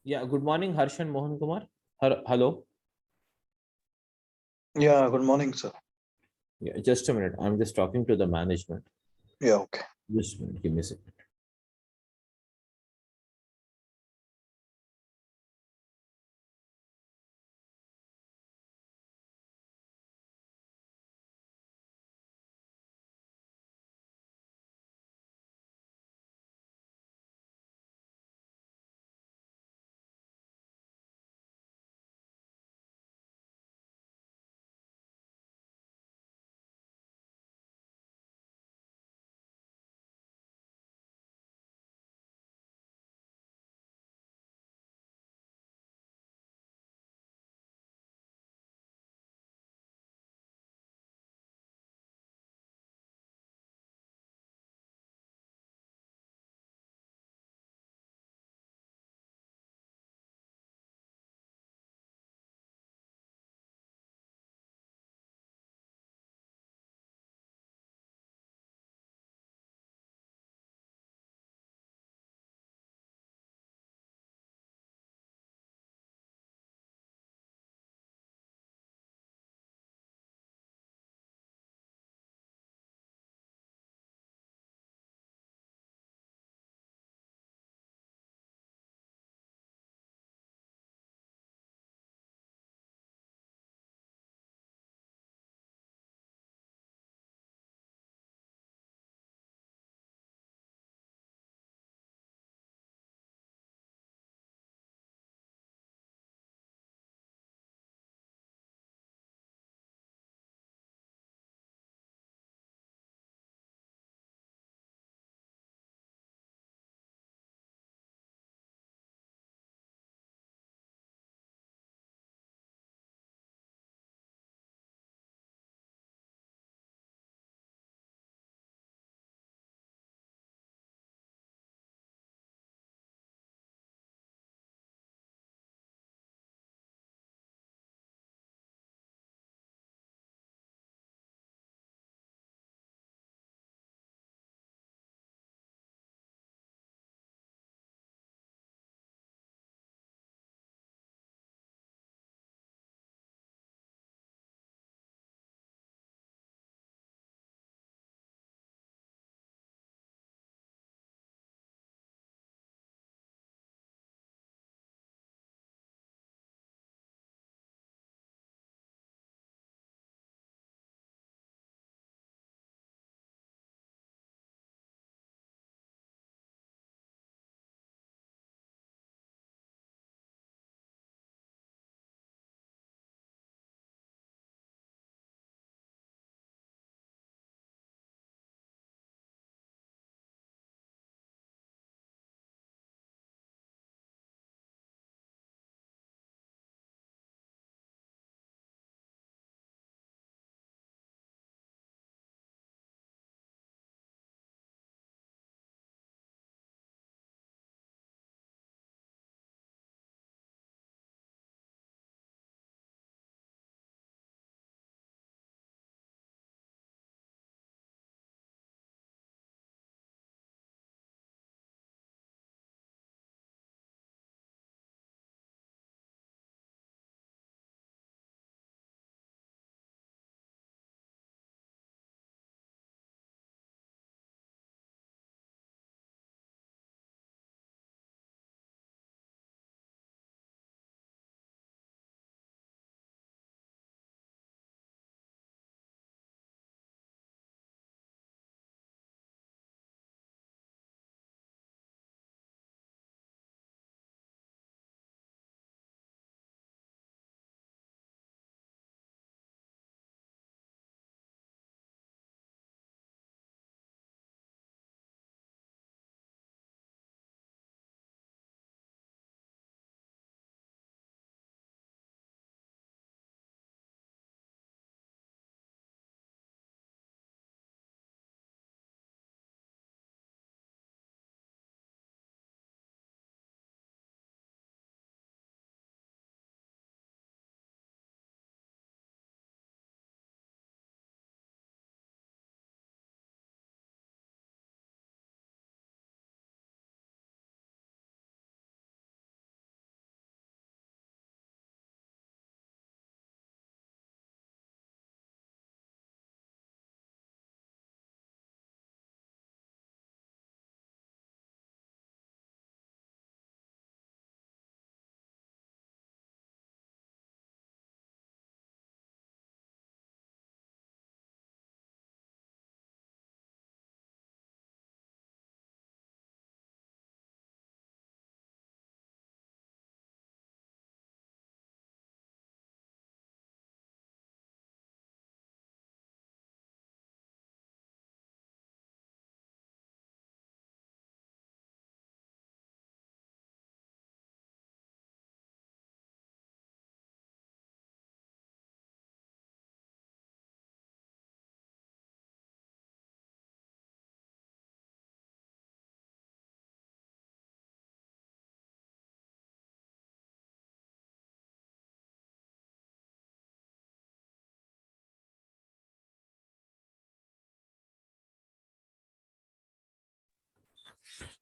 Yeah, good morning, Harshan Mohan Kumar. Hello. Yeah, good morning, sir. Yeah, just a minute. I'm just talking to the management. Yeah, okay. Just a minute. Give me a second.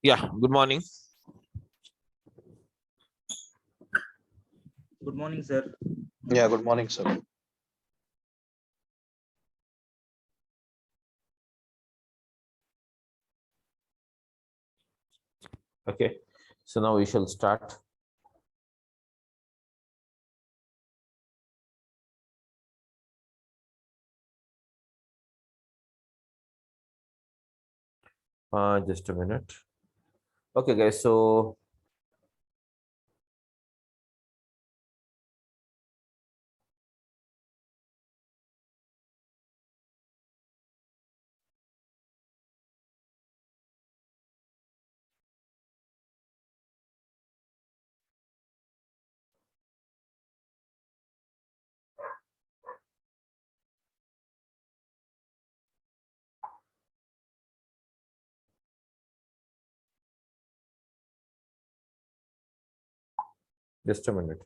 Yeah, good morning. Good morning, sir. Yeah, good morning, sir. Okay, so now we shall start. Just a minute. Okay, guys, so just a minute.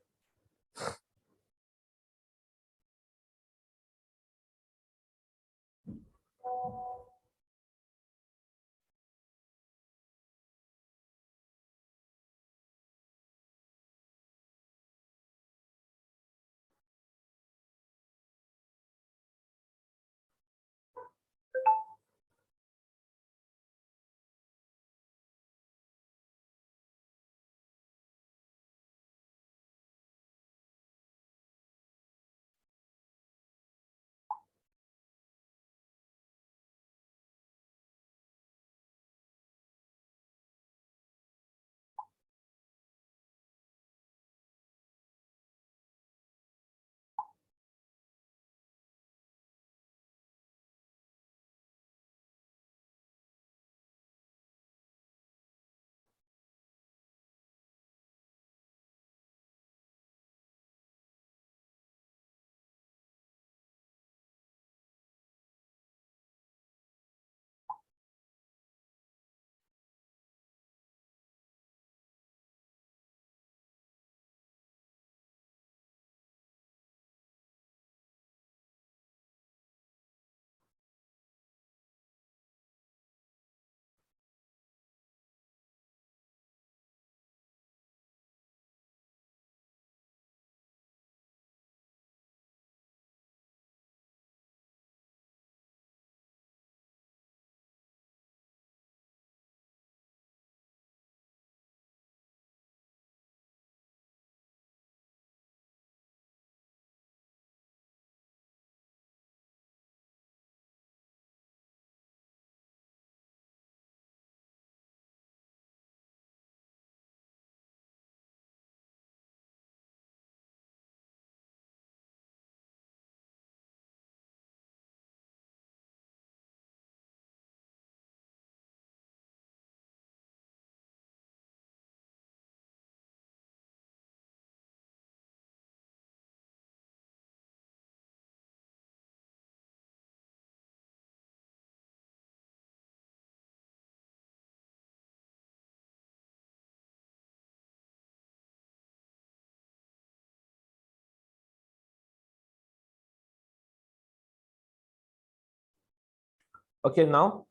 Okay, now,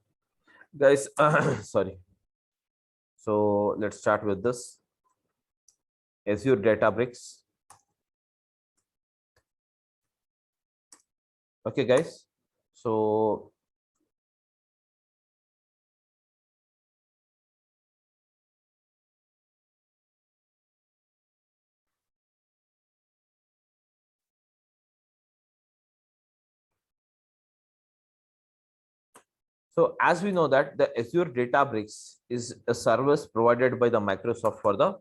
guys, sorry. So let's start with this Azure Databricks. Okay, guys. So So as we know that the Azure Databricks is a service provided by the Microsoft for the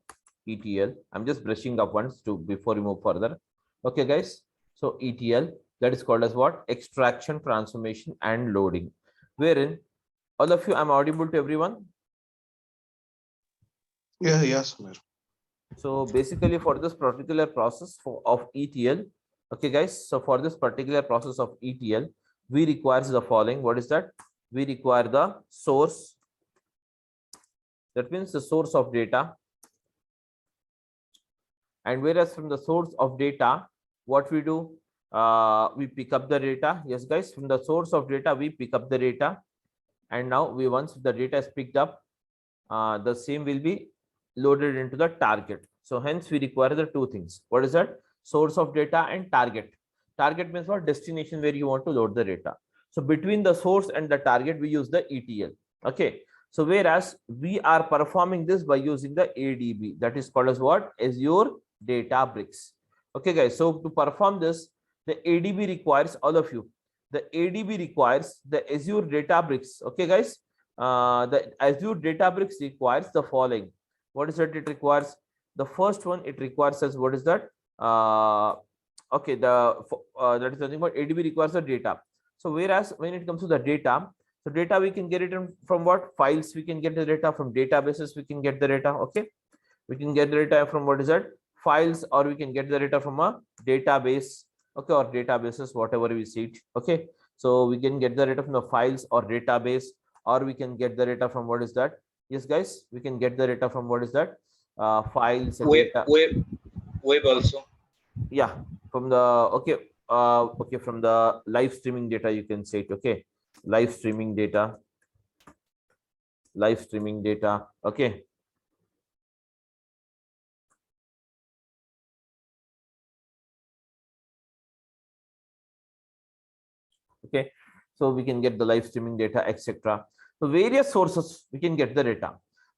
ETL. I'm just brushing up once to before we move further. Okay, guys. So ETL, that is called as what? Extraction, transformation, and loading. Wherein all of you, I'm audible to everyone. Yeah, yes, Samir. So basically for this particular process of ETL, okay, guys. So for this particular process of ETL, we require the following. What is that? We require the source. That means the source of data. And whereas from the source of data, what we do, we pick up the data. Yes, guys, from the source of data, we pick up the data. And now once the data is picked up, the same will be loaded into the target. So hence we require the two things. What is that? Source of data and target. Target means what? Destination where you want to load the data. So between the source and the target, we use the ETL. Okay. So whereas we are performing this by using the ADB, that is called as what? Azure Databricks. Okay, guys. So to perform this, the ADB requires all of you. The ADB requires the Azure Databricks. Okay, guys. The Azure Databricks requires the following. What is that? It requires the first one. It requires as what is that? Okay, that is nothing but ADB requires the data. So whereas when it comes to the data, so data we can get it from what? Files. We can get the data from databases. We can get the data. Okay, we can get the data from what is that? Files, or we can get the data from a database. Okay, or databases, whatever we see it. Okay, so we can get the data from the files or database, or we can get the data from what is that? Yes, guys, we can get the data from what is that? Files, Web, data. web also. Yeah, from the okay, okay, from the live streaming data, you can say it. Okay, live streaming data, live streaming data. Okay. Okay, so we can get the live streaming data, etc. So various sources we can get the data,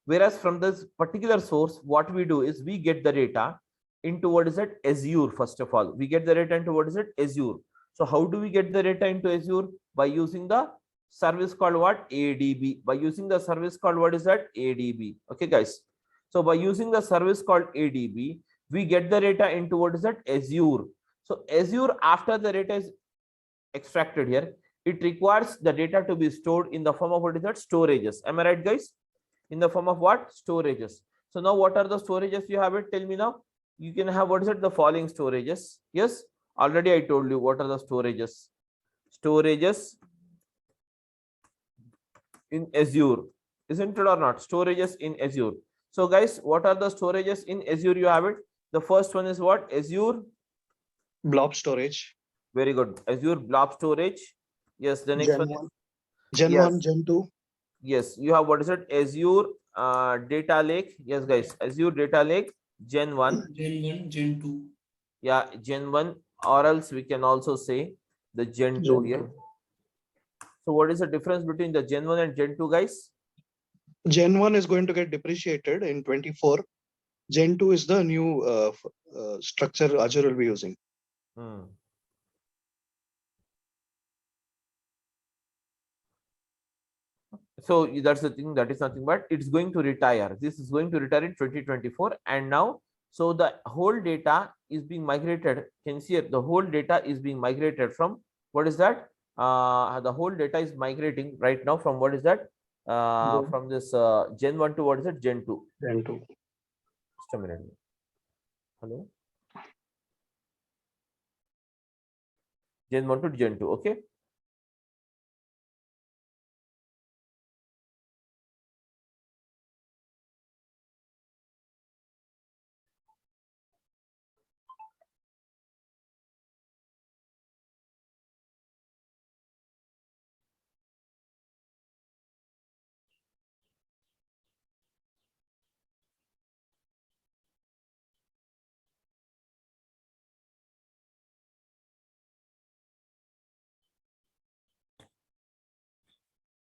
whereas from this particular source, what we do is we get the data into what is it? Azure. First of all, we get the data into what is it? Azure. So how do we get the data into Azure? By using the service called what? ADB. By using the service called what is that? ADB. Okay, guys, so by using the service called ADB, we get the data into what is that? Azure. So Azure, after the data is extracted here, it requires the data to be stored in the form of what is that? Storages. Am I right, guys? In the form of what? Storages. So now what are the storages you have? It tell me now. You can have what is it? The following storages. Yes, already I told you what are the storages. Storages in Azure, isn't it or not? Storages in Azure. So guys, what are the storages in Azure? You have it. The first one is what? Azure Blob storage. Very good. Azure Blob Storage. Yes, the next Gen one 1. is Gen yes, 1, Gen 2. yes. You have what is it? Azure Data Lake. Yes, guys. Azure Data Lake Gen 1. Gen 1, Gen 2. Yeah, Gen 1, or else we can also say the Gen 2 Gen here. 2. So what is the difference between the Gen 1 and Gen 2, guys? Gen 1 is going to get depreciated in 24. Gen 2 is the new structure Azure will be using. Hmm. So that's the thing, that is nothing but it's going to retire. This is going to retire in 2024, and now so the whole data is being migrated. Can you see it? The whole data is being migrated from what is that? The whole data is migrating right now from what is that? From this Gen 1 to what is it? Gen 2. Gen 2. Just a minute. Hello. Gen 1 to Gen 2. Okay.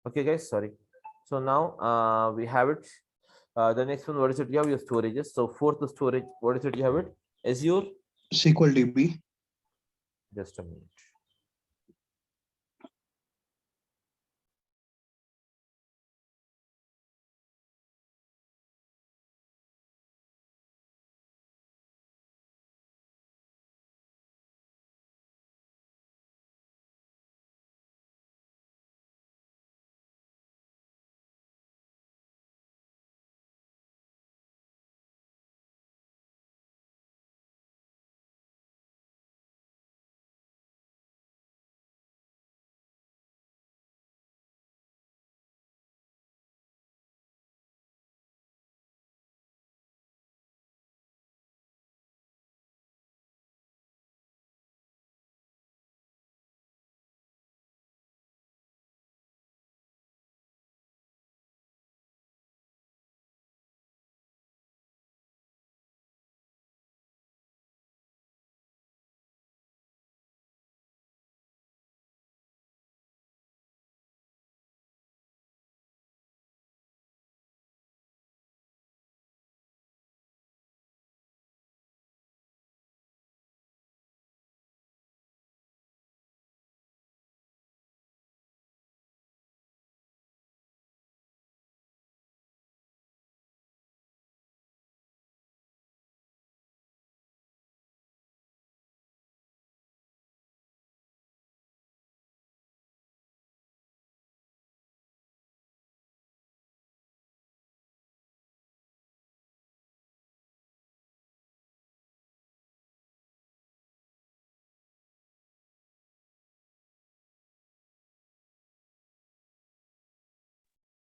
Okay, guys. Sorry. So now we have it. The next one, what is it? You have your storages. So fourth the storage, what is it? You have it? Azure. SQL DB. Just a minute.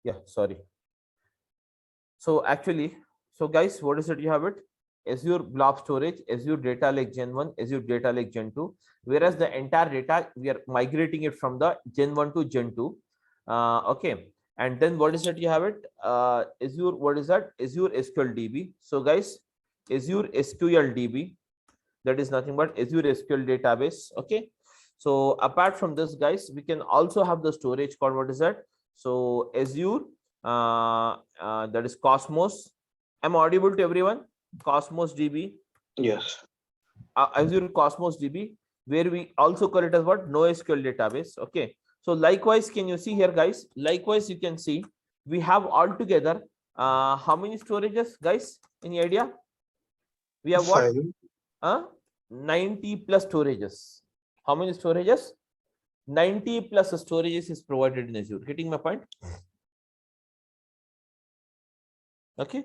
Yeah, sorry. So actually, so guys, what is it? You have it Azure Blob Storage, Azure Data Lake Gen 1, Azure Data Lake Gen 2. Whereas the entire data, we are migrating it from the Gen 1 to Gen 2. Okay. And then what is it? You have it Azure, what is that? Azure SQL DB. So guys, Azure SQL DB, that is nothing but Azure SQL database. Okay. So apart from this, guys, we can also have the storage called, what is that? So Azure, that is Cosmos. I'm audible to everyone? Cosmos DB. Yes. Azure Cosmos DB, where we also call it as what? NoSQL database. Okay. So likewise, can you see here, guys? Likewise, you can see we have altogether how many storages, guys? Any idea? We have what? 90 plus storages. How many storages? 90 plus storages is provided in Azure. Getting my point? Okay.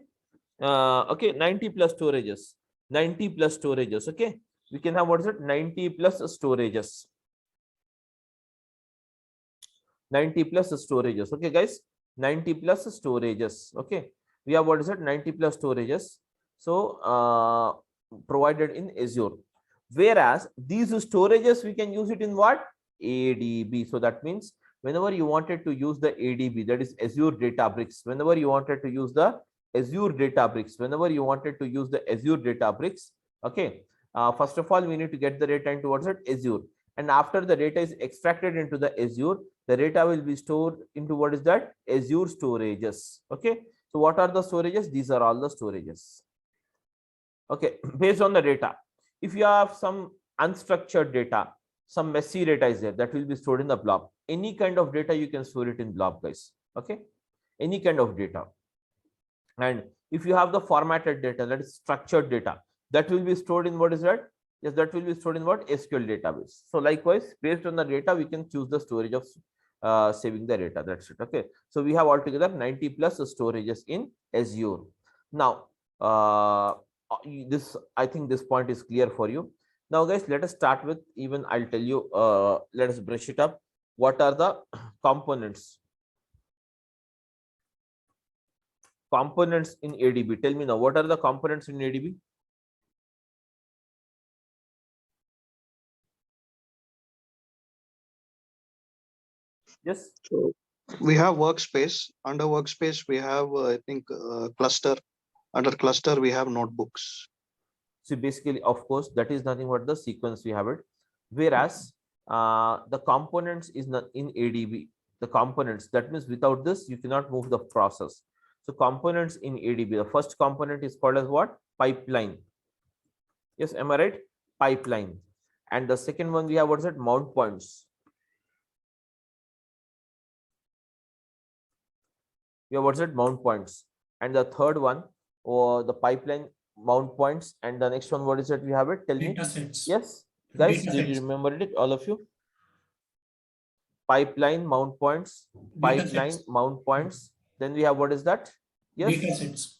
Okay, 90 plus storages. 90 plus storages. Okay. We can have, what is it? 90 plus storages. 90 plus storages. Okay, guys. 90 plus storages. Okay. We have, what is it? 90 plus storages. So provided in Azure. Whereas these storages, we can use it in what? ADB. So that means whenever you wanted to use the ADB, that is Azure Databricks, whenever you wanted to use the Azure Databricks, whenever you wanted to use the Azure Databricks, okay, first of all, we need to get the data into, what's it? Azure. And after the data is extracted into the Azure, the data will be stored into, what is that? Azure storages. Okay. So what are the storages? These are all the storages. Okay. Based on the data. If you have some unstructured data, some messy data is there, that will be stored in the blob. Any kind of data, you can store it in blob, guys. Okay. Any kind of data. And if you have the formatted data, that is structured data, that will be stored in, what is that? Yes, that will be stored in what? SQL database. So likewise, based on the data, we can choose the storage of saving the data. That's it. Okay. So we have altogether 90 plus storages in Azure. Now, this, I think this point is clear for you. Now, guys, let us start with, even I'll tell you, let us brush it up. What are the components? Components in ADB. Tell me now, what are the components in ADB? Yes. So we have Workspace. Under Workspace, we have, I think, cluster. Under cluster, we have notebooks. So basically, of course, that is nothing but the sequence we have it. Whereas the components is not in ADB. The components, that means without this, you cannot move the process. So components in ADB, the first component is called as what? Pipeline. Yes, am I right? Pipeline. And the second one we have, what is it? Mount points. We have, what's it? Mount points. And the third one, or the pipeline mount points. And the next one, what is it? We have it. Tell me. Datasets. Yes, guys, Datasets. did you remember it? All of you. Pipeline mount points. Pipeline Datasets. mount points. Then we have, what is that? Yes. Datasets.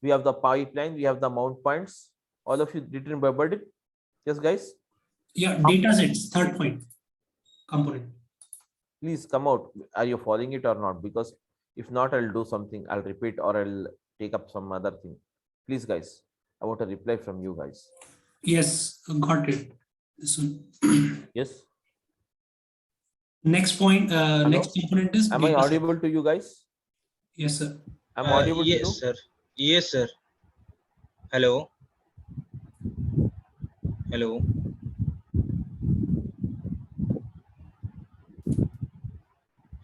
We have the pipeline. We have the mount points. All of you did remember it? Yes, guys. Yeah, datasets. Third point. Component. Please come out. Are you following it or not? Because if not, I'll do something. I'll repeat or I'll take up some other thing. Please, guys. I want a reply from you guys. Yes, got it. This one. Yes. Next point. Next component is. Am I audible to you guys? Yes, sir. I'm audible to you? Yes, sir. Yes, sir. Hello. Hello.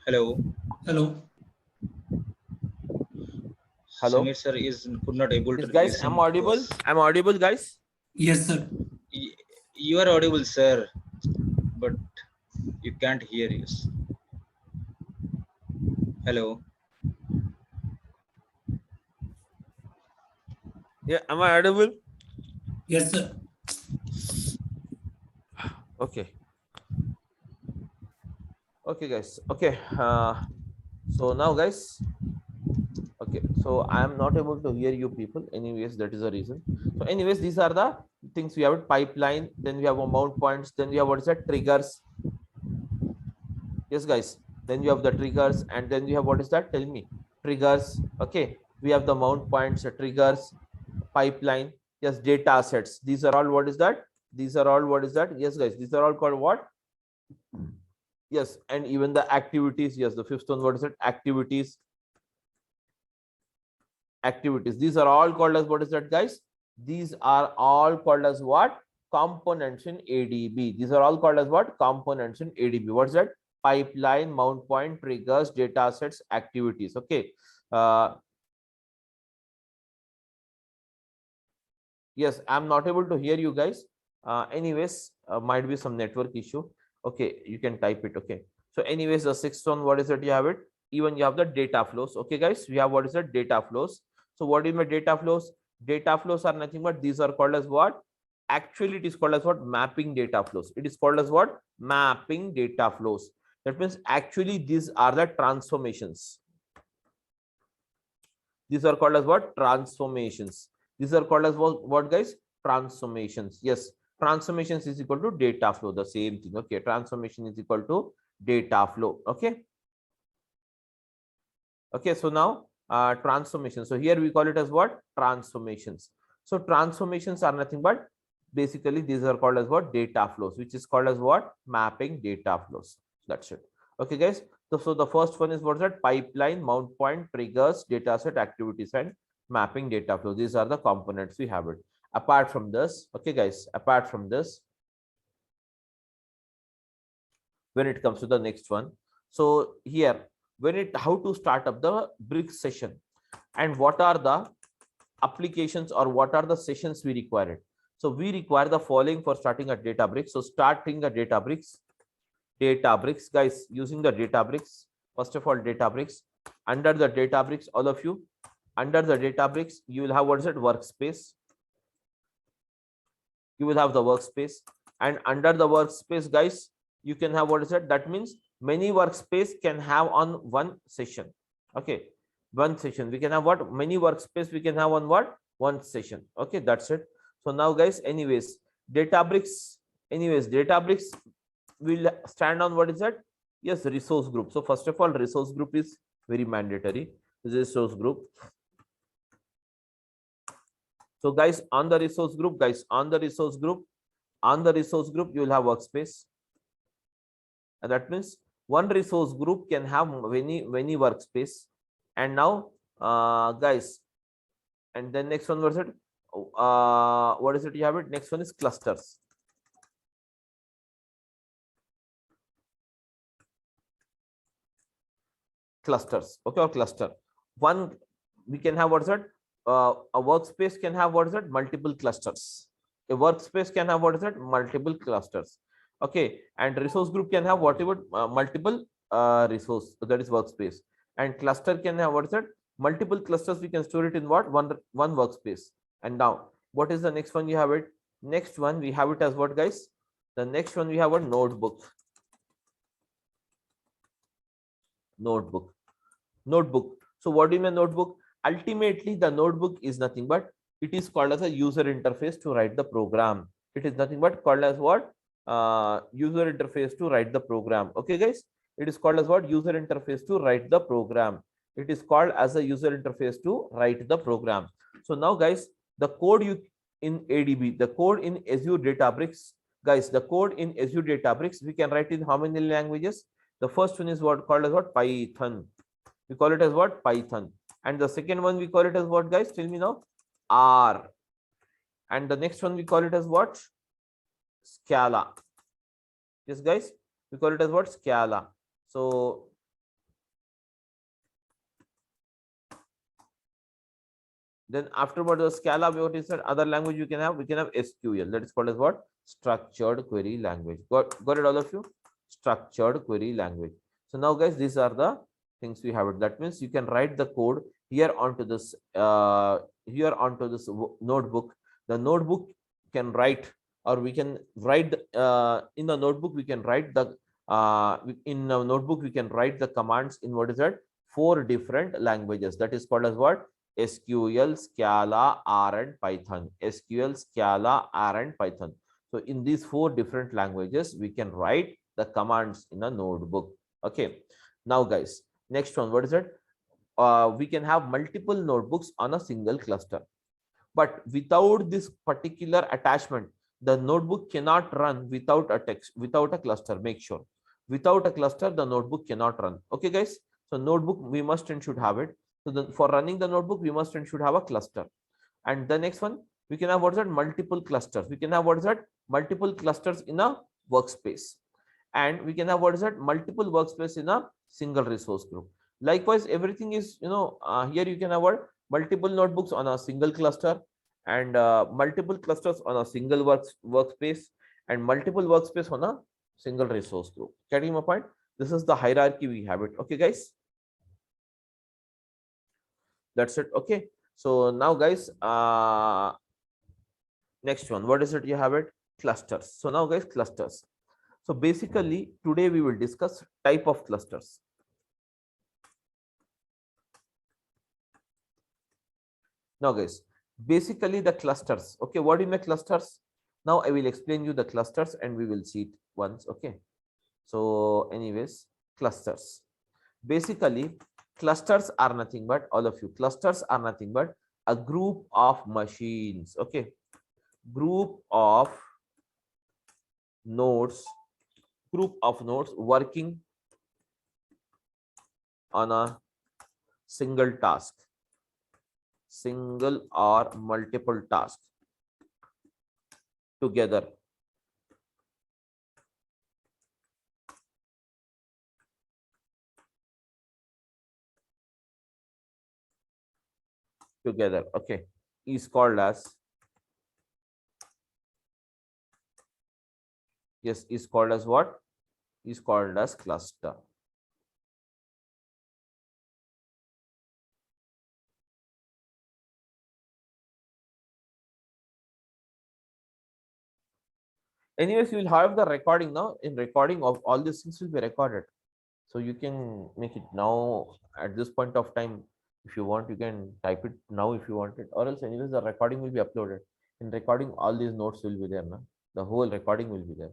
Hello. Hello. Hello. Samir sir is could not able Yes, to guys, listen I'm to audible. us. I'm audible, guys. Yes, sir. You are audible, sir, but you can't hear us. Hello. Yeah, am I audible? Yes, sir. Okay. Okay, guys. Okay. So now, guys. Okay. So I am not able to hear you people. Anyways, that is the reason. So, anyways, these are the things we have: it, pipeline. Then we have a mount points. Then we have, what is that? Triggers. Yes, guys. Then you have the triggers, and then you have, what is that? Tell me. Triggers. Okay. We have the mount points, triggers, pipeline. Yes, data sets. These are all, what is that? These are all, what is that? Yes, guys. These are all called what? Yes, and even the activities. Yes, the fifth one, what is it? Activities. Activities. These are all called as, what is that, guys? These are all called as what? Components in ADB. These are all called as what? Components in ADB. What's that? Pipeline, mount point, triggers, data sets, activities. Okay. Yes, I'm not able to hear you guys. Anyways, might be some network issue. Okay, you can type it. Okay. So anyways, the sixth one, what is it? You have it. Even you have the data flows. Okay, guys, we have, what is it? Data flows. So what is my data flows? Data flows are nothing but these are called as what? Actually, it is called as what? Mapping data flows. It is called as what? Mapping data flows. That means actually these are the transformations. These are called as what? Transformations. These are called as what, guys? Transformations. Yes, transformations is equal to data flow. The same thing. Okay, transformation is equal to data flow. Okay. Okay, so now transformation. So here we call it as what? Transformations. So transformations are nothing but basically these are called as what? Data flows, which is called as what? Mapping data flows. That's it. Okay, guys. So the first one is, what is that? Pipeline, mount point, triggers, data set, activities, and mapping data flow. These are the components we have it. Apart from this, okay, guys, apart from this, when it comes to the next one, so here, how to start up the brick session and what are the applications or what are the sessions we require it. So we require the following for starting a Databricks. So starting a Databricks, guys, using the Databricks. First of all, Databricks. Under the Databricks, all of you, under the Databricks, you will have, what is it? Workspace. You will have the Workspace, and under the Workspace, guys, you can have, what is it? That means many workspace can have on one session. Okay, one session. We can have what? Many workspace we can have on what? One session. Okay, that's it. So now, guys, anyways, Databricks will stand on, what is that? Yes, resource group. So first of all, resource group is very mandatory. Resource group. So guys, on the resource group, you will have Workspace. And that means one resource group can have many workspace. And now, guys, and then next one was it? What is it? You have it. Next one is clusters. Clusters. Okay, or cluster. One, we can have, what is it? A workspace can have, what is it? Multiple clusters. A workspace can have, what is it? Multiple clusters. Okay, and resource group can have whatever multiple resource, that is workspace, and cluster can have, what is it? Multiple clusters. We can store it in what? One workspace. And now, what is the next one? You have it. Next one we have it as what, guys? The next one we have a notebook. Notebook. So what do you mean notebook? Ultimately, the notebook is nothing but it is called as a user interface to write the program. It is nothing but called as what? User interface to write the program. Okay, guys, it is called as what? User interface to write the program. It is called as a user interface to write the program. So now, guys, the code you in ADB, the code in Azure Databricks, guys, the code in Azure Databricks, we can write in how many languages? The first one is what called as what? Python. We call it as what? Python. And the second one we call it as what, guys? Tell me now. R. And the next one we call it as what? Scala. Yes, guys, we call it as what? Scala. So then afterward the Scala, what is that other language you can have? We can have SQL. That is called as what? Structured query language. Got it, all of you? Structured query language. So now, guys, these are the things we have it. That means you can write the code here onto this notebook. The notebook can write, or we can write in the notebook. We can write the in a notebook we can write the commands in, what is that? 4 different languages. That is called as what? SQL, Scala, R, and Python. SQL, Scala, R, and Python. So in these 4 different languages, we can write the commands in a notebook. Okay. Now guys, next one, what is it? We can have multiple notebooks on a single cluster, but without this particular attachment, the notebook cannot run without a text, without a cluster. Make sure without a cluster, the notebook cannot run. Okay guys, so notebook we must and should have it. So for running the notebook, we must and should have a cluster. And the next one, we can have what is that? Multiple clusters. We can have what is that? Multiple clusters in a workspace. And we can have what is that? Multiple workspace in a single resource group. Likewise, everything is, here you can have what? Multiple notebooks on a single cluster, and multiple clusters on a single workspace, and multiple workspace on a single resource group. Getting my point? This is the hierarchy we have it. Okay, guys. That's it. Okay. So now, guys, next one. What is it? You have it? Clusters. So now, guys, clusters. So basically, today we will discuss type of clusters. Now, guys, basically the clusters. Okay, what do you mean clusters? Now I will explain you the clusters and we will see it once. Okay. So, anyways, clusters. Basically, clusters are nothing but, all of you, clusters are nothing but a group of machines. Okay, group of nodes working on a single task, single or multiple tasks together. Okay, is called as, yes, is called as what? Is called as cluster. Anyways, you will have the recording now. In recording of all these things will be recorded, so you can make it now at this point of time. If you want, you can type it now if you want it, or else anyways the recording will be uploaded. In recording, all these notes will be there now. The whole recording will be there.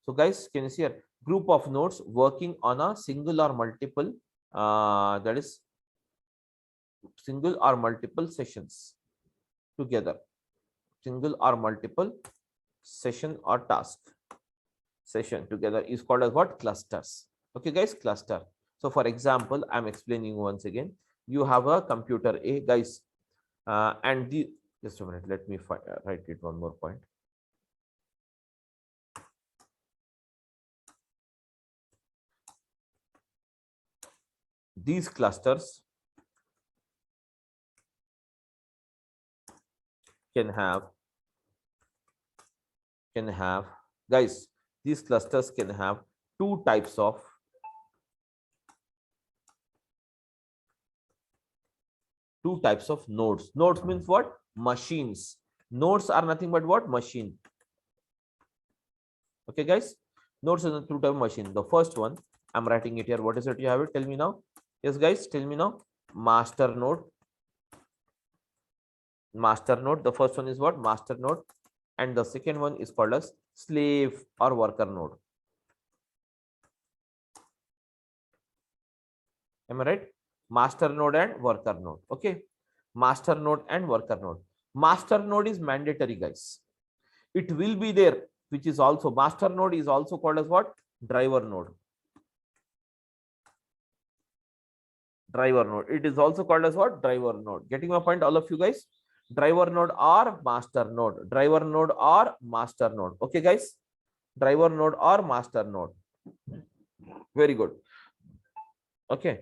So guys, can you see here? Group of nodes working on a single or multiple, that is single or multiple sessions together. Single or multiple session or task session together is called as what? Clusters. Okay guys, cluster. So for example, I'm explaining once again. You have a computer A, guys, and the, just a minute, let me write it one more point. These clusters can have guys, these clusters can have two types of nodes. Nodes means what? Machines. Nodes are nothing but what? Machine. Okay guys, nodes are two type of machine. The first one, I'm writing it here. What is it? You have it? Tell me now. Yes guys, tell me now. Master node. Master node. The first one is what? Master node. And the second one is called as slave or worker node. Am I right? Master node and worker node. Okay. Master node and worker node. Master node is mandatory, guys. It will be there, which is also, master node is also called as what? Driver node. Driver node. It is also called as what? Driver node. Getting my point, all of you guys? Driver node or master node. Driver node or master node. Okay, guys? Driver node or master node. Very good. Okay.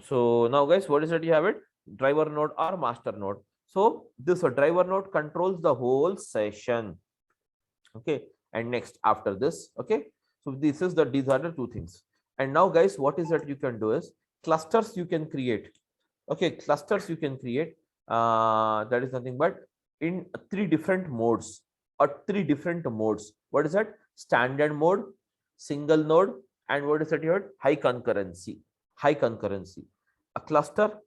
So now, guys, what is it? You have it? Driver node or master node. So this driver node controls the whole session. Okay. And next after this, okay. So this is these are the two things. And now, guys, what is that you can do is clusters you can create. Okay, clusters you can create. That is nothing but in three different modes or three different modes. What is that? Standard mode, single node, and what is that here? High concurrency. High concurrency. A cluster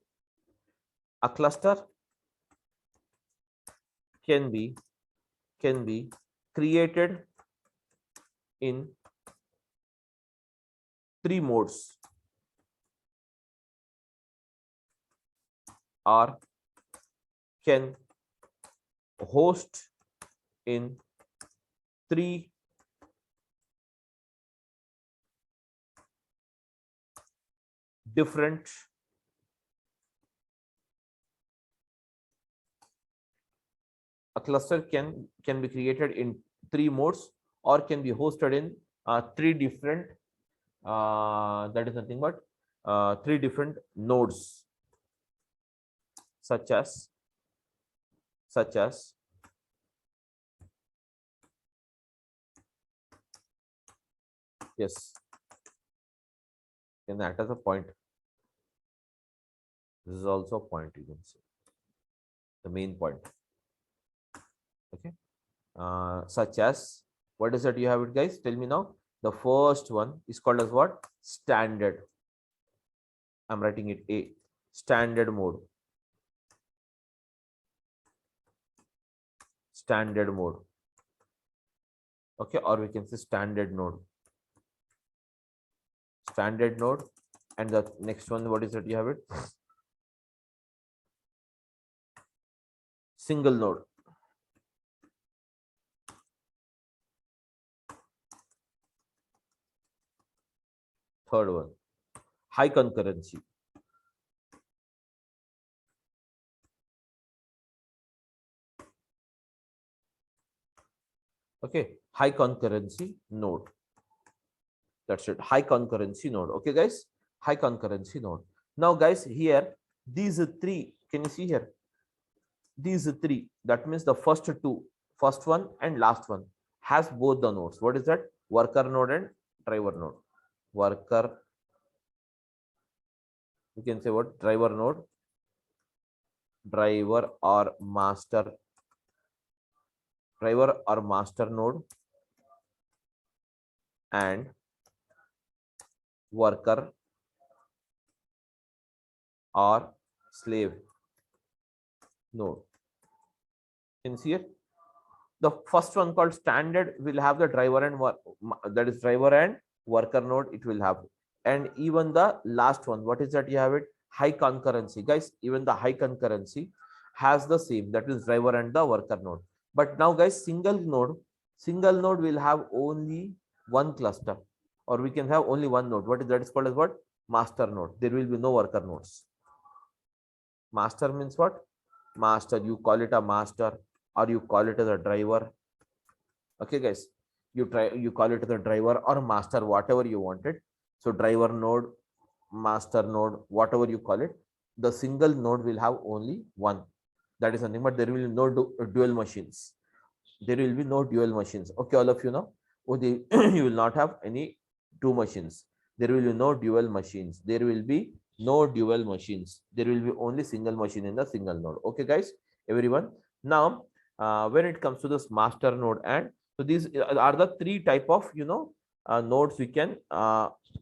can be created in three modes. or can host in three different a cluster can be created in three modes or can be hosted in three different that is nothing but three different nodes such as yes, can act as a point. This is also a point, you can say the main point. Okay, such as, what is that you have it, guys? Tell me now. The first one is called as what? Standard. I'm writing it A, standard mode. Standard mode. Okay, or we can say standard node. Standard node. And the next one, what is it you have it? Single node. Third one, high concurrency. Okay, high concurrency node. That's it, high concurrency node. Okay, guys, high concurrency node. Now, guys, here, these three, can you see here? These three, that means the first two, first one and last one, has both the nodes. What is that? Worker node and driver node. Worker, you can say what? Driver node, driver or master node, and worker or slave node. Can you see it? The first one called standard will have the driver and that is driver and worker node, it will have. And even the last one, what is that you have it? High concurrency. Guys, even the high concurrency has the same, that is driver and the worker node. But now, guys, single node will have only one cluster, or we can have only one node. What is that? Is called as what? Master node. There will be no worker nodes. Master means what? Master, you call it a master or you call it as a driver. Okay, guys, you call it as a driver or master, whatever you wanted. So driver node, master node, whatever you call it, the single node will have only one. That is something, but there will be no dual machines. There will be no dual machines. Okay, all of you know. Oh, you will not have any two machines. There will be no dual machines. There will be no dual machines. There will be only single machine in the single node. Okay, guys, everyone. Now, when it comes to this master node, and so these are the three type of nodes we can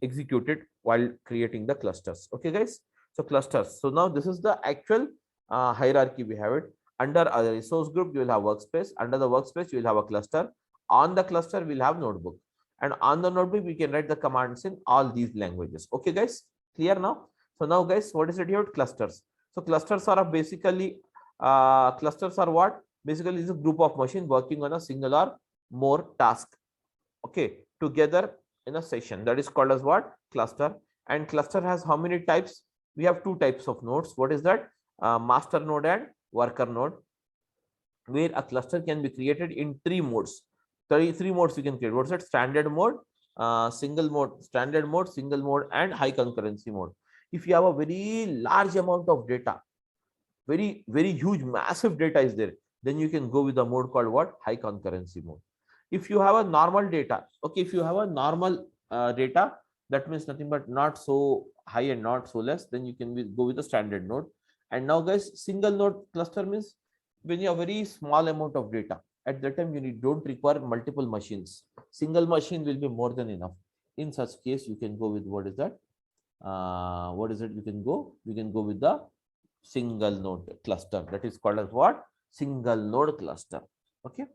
execute it while creating the clusters. Okay, guys. So clusters. So now this is the actual hierarchy we have it. Under a resource group, you will have workspace. Under the workspace, you will have a cluster. On the cluster, we'll have notebook. And on the notebook, we can write the commands in all these languages. Okay, guys, clear now? So now, guys, what is it here? Clusters. So clusters are basically, clusters are what? Basically, it's a group of machines working on a single or more task. Okay, together in a session. That is called as what? Cluster. And cluster has how many types? We have two types of nodes. What is that? Master node and worker node, where a cluster can be created in three modes. Three modes you can create. What's that? Standard mode, single mode, standard mode, single mode, and high concurrency mode. If you have a very large amount of data, very huge, massive data is there, then you can go with the mode called what? High concurrency mode. If you have a normal data, okay, if you have a normal data, that means nothing but not so high and not so less, then you can go with the standard node. And now, guys, single node cluster means when you have very small amount of data, at that time you don't require multiple machines. Single machine will be more than enough. In such case, you can go with what is that? What is it? You can go with the single node cluster. That is called as what? Single node cluster. Okay.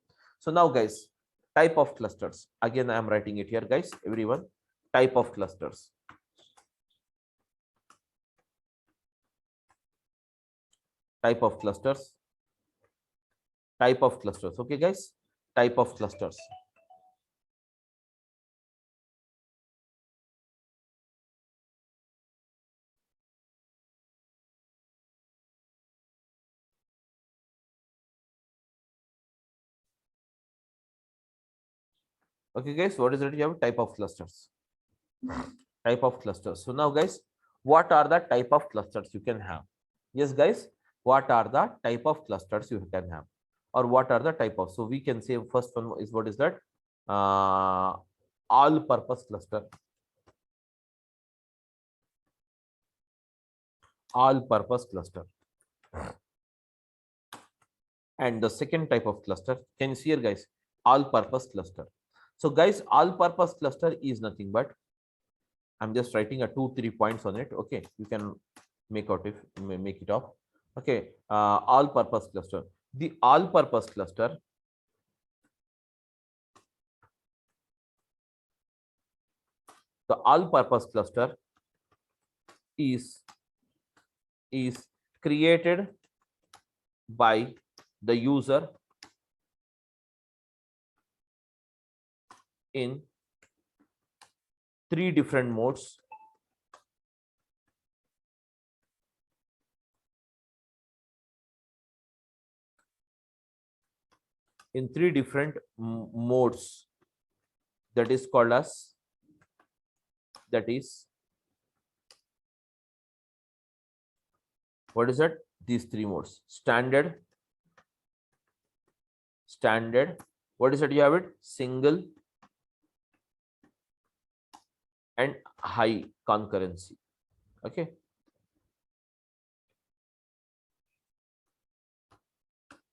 So now, guys, type of clusters. Again, I am writing it here, guys. Everyone, type of clusters. type of clusters, type of clusters. Okay, guys, type of clusters. Okay, guys, what is it? You have type of clusters. Type of clusters. So now, guys, what are the type of clusters you can have? Yes, guys, what are the type of clusters you can have, or what are the type of? So we can say first one is, what is that? All purpose cluster. All purpose cluster. And the second type of cluster, can you see here, guys? All purpose cluster. So guys, all purpose cluster is nothing but, I'm just writing a 2-3 points on it. Okay, you can make out if make it off. Okay, all purpose cluster. The all purpose cluster, the all purpose cluster is created by the user in 3 different modes. In 3 different modes, that is called as, that is, what is that? These 3 modes: standard, what is it? You have it, single, and high concurrency. Okay,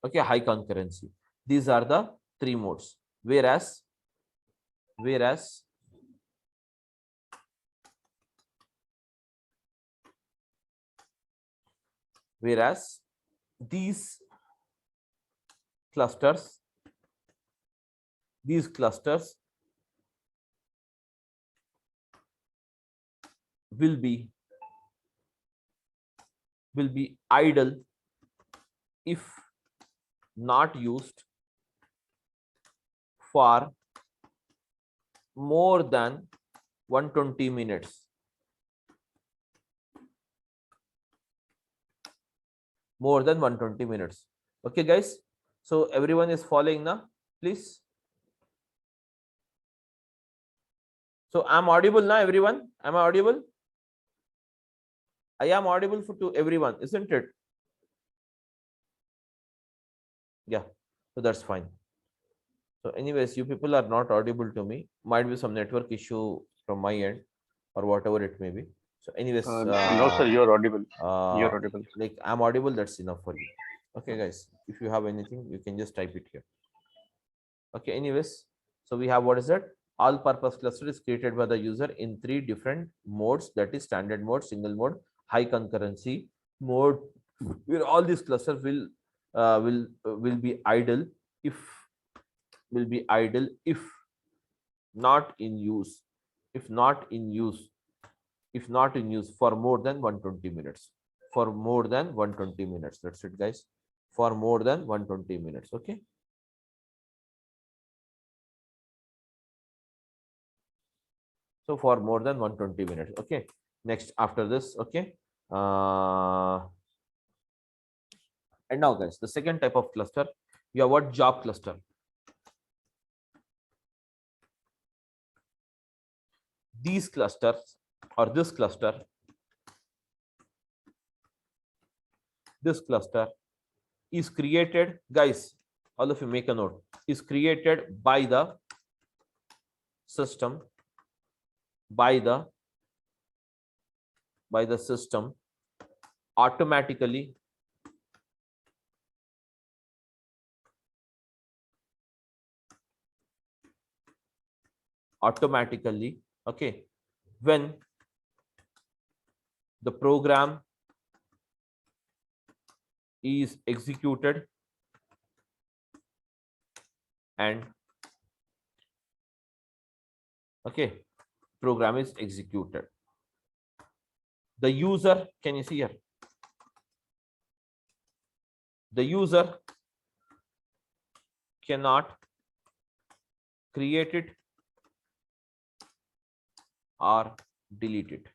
okay, high concurrency. These are the 3 modes. Whereas these clusters will be idle if not used for more than 120 minutes. More than 120 minutes. Okay, guys. So everyone is following now, please. So I'm audible now, everyone. Am I audible? I am audible to everyone, isn't it? Yeah. So that's fine. So anyways, you people are not audible to me. Might be some network issue from my end, or whatever it may be. So anyways, No, sir, you're audible. You're audible. Like I'm audible, that's enough for you. Okay, guys. If you have anything, you can just type it here. Okay, anyways. So we have, what is that? All purpose cluster is created by the user in 3 different modes, that is standard mode, single mode, high concurrency mode, where all these clusters will be idle if not in use, if not in use for more than 120 minutes. For more than 120 minutes. That's it, guys. For more than 120 minutes. Okay. So for more than 120 minutes. Okay. Next, after this, okay. And now, guys, the second type of cluster, you have what? Job cluster. These clusters, or this cluster is created, guys, all of you make a note, is created by the system, by the system automatically okay, when the program is executed and okay, program is executed. The user, can you see here? the user cannot create it or delete it.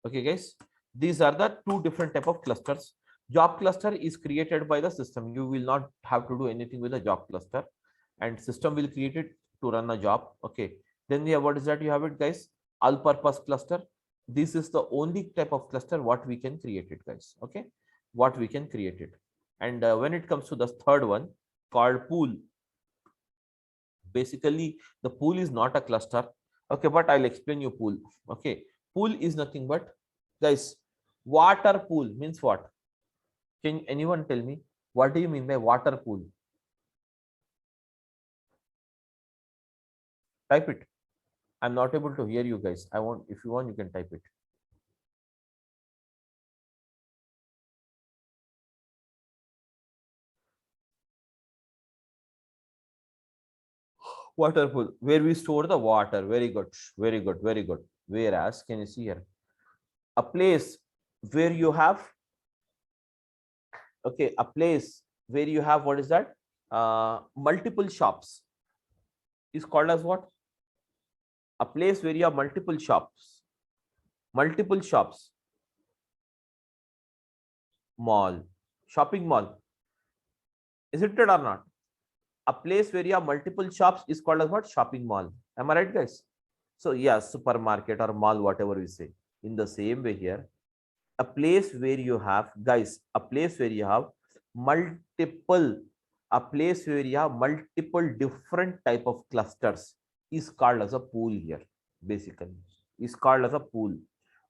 Okay, guys, these are the two different type of clusters. Job cluster is created by the system. You will not have to do anything with the job cluster, and system will create it to run a job. Okay, then we have, what is that? You have it, guys, all purpose cluster. This is the only type of cluster what we can create it, guys. Okay, what we can create it. And when it comes to the third one called pool, basically the pool is not a cluster. Okay, but I'll explain you pool. Okay, pool is nothing but, guys, water pool means what? Can anyone tell me what do you mean by water pool? Type it. I'm not able to hear you guys. I want, if you want, you can type it. Water pool, where we store the water. Very good, very good, very good. Whereas, can you see here, a place where you have, okay, a place where you have, what is that, multiple shops is called as what? A place where you have multiple shops, mall, shopping mall, isn't it or not? A place where you have multiple shops is called as what? Shopping mall. Am I right, guys? So yeah, supermarket or mall, whatever we say. In the same way here, a place where you have, guys, a place where you have multiple, a place where you have multiple different type of clusters is called as a pool here. Basically, is called as a pool.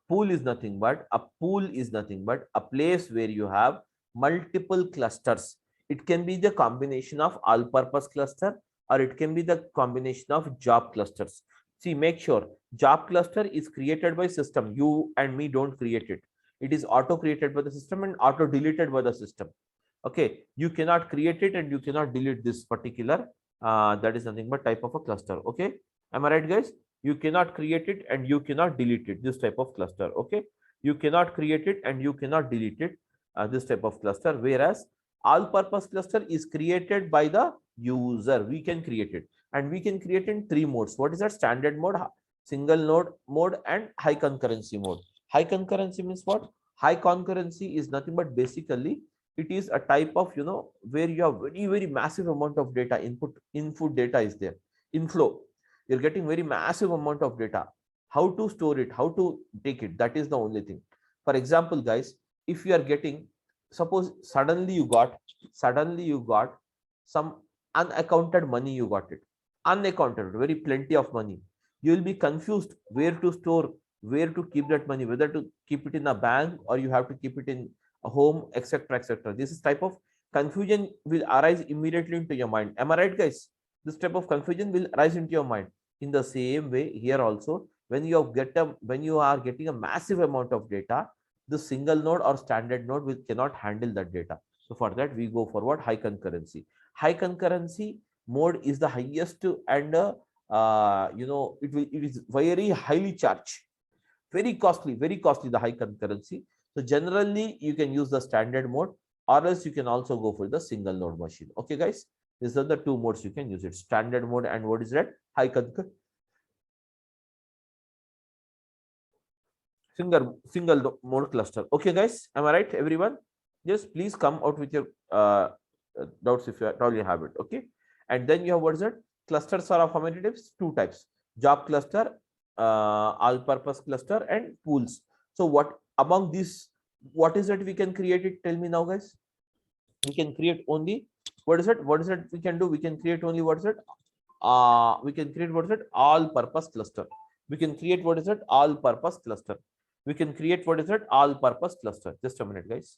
Pool is nothing but, a pool is nothing but a place where you have multiple clusters. It can be the combination of all purpose cluster, or it can be the combination of job clusters. See, make sure job cluster is created by system. You and me don't create it. It is auto created by the system and auto deleted by the system. Okay, you cannot create it and you cannot delete this particular, that is nothing but type of a cluster. Okay, am I right, guys? You cannot create it and you cannot delete it, this type of cluster. Okay, you cannot create it and you cannot delete it, this type of cluster. Whereas all purpose cluster is created by the user. We can create it, and we can create in three modes. What is that? Standard mode, single node mode, and high concurrency mode. High concurrency means what? High concurrency is nothing but basically it is a type of, where you have very massive amount of data. Input data is there, inflow, you're getting very massive amount of data. How to store it, how to take it, that is the only thing. For example, guys, if you are getting, suppose suddenly you got some unaccounted money, you got it unaccounted, very plenty of money. You will be confused where to store, where to keep that money, whether to keep it in a bank or you have to keep it in a home, etc., etc. This is type of confusion will arise immediately into your mind. Am I right, guys? This type of confusion will arise into your mind. In the same way here also, when you are getting a massive amount of data, the single node or standard node will cannot handle that data. So for that we go forward high concurrency. High concurrency mode is the highest, and it is very highly charged, very costly, the high concurrency. So generally you can use the standard mode, or else you can also go for the single node machine. Okay, guys, these are the two modes you can use it, standard mode and what is that, high concurrency, single mode cluster. Okay, guys, am I right, everyone? Yes, please come out with your doubts if you probably have it. Okay, and then you have, what is it, clusters are of how many types? Two types: job cluster, all purpose cluster, and pools. So what among these, what is it we can create it? Tell me now, guys. We can create only, what is it, we can do? We can create only, what is it, we can create, what is it, all purpose cluster. We can create, what is it, all purpose cluster. We can create, what is it, all purpose cluster. Just a minute, guys.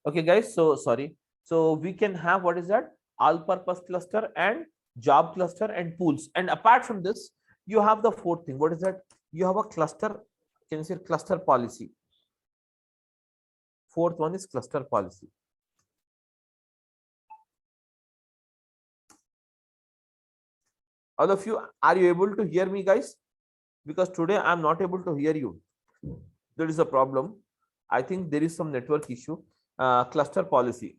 Okay, guys. So sorry. So we can have what is that? All-purpose cluster and job cluster and pools. And apart from this, you have the fourth thing. What is that? You have a cluster. Can you see cluster policy? Fourth one is cluster policy. All of you, are you able to hear me, guys? Because today I'm not able to hear you. There is a problem. I think there is some network issue. Cluster policy.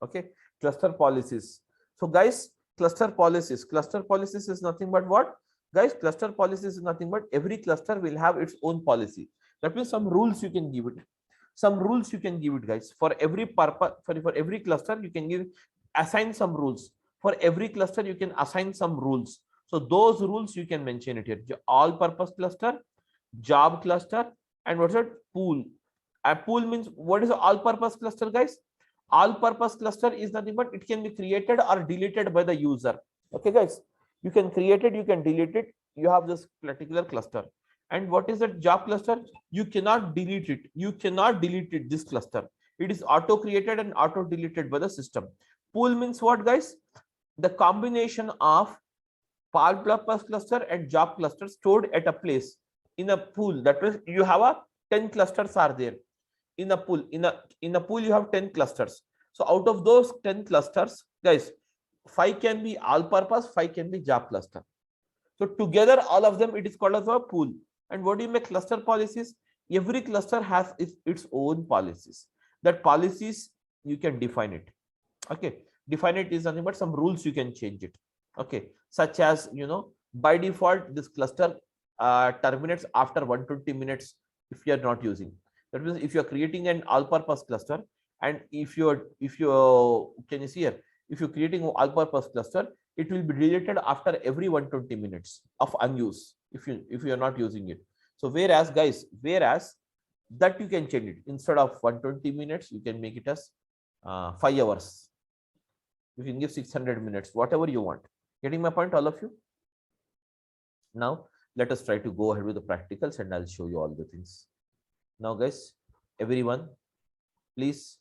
Okay, cluster policies. So guys, cluster policies is nothing but what? Guys, cluster policies is nothing but every cluster will have its own policy. That means some rules you can give it. Some rules you can give it, guys. For every purpose, for every cluster, you can give assign some rules. For every cluster, you can assign some rules. So those rules you can mention it here. All purpose cluster, job cluster, and what's it? Pool. A pool means what is all purpose cluster, guys? All purpose cluster is nothing but it can be created or deleted by the user. Okay, guys, you can create it, you can delete it. You have this particular cluster. And what is that job cluster? You cannot delete it. You cannot delete it, this cluster. It is auto created and auto deleted by the system. Pool means what, guys? The combination of all purpose cluster and job cluster stored at a place in a pool. That means you have a 10 clusters are there in a pool. In a pool you have 10 clusters. So out of those 10 clusters, guys, 5 can be all purpose, 5 can be job cluster. So together all of them, it is called as a pool. And what do you make cluster policies? Every cluster has its own policies. That policies you can define it. Okay, define it is nothing but some rules you can change it. Okay, such as, by default this cluster terminates after 120 minutes if you are not using. That means if you are creating an all-purpose cluster, and if you can you see here, if you're creating an all-purpose cluster, it will be deleted after every 120 minutes of unuse if you are not using it. So whereas, guys, that you can change it. Instead of 120 minutes, you can make it as 5 hours. You can give 600 minutes, whatever you want. Getting my point, all of you? Now let us try to go ahead with the practicals and I'll show you all the things. Now, guys, everyone, please.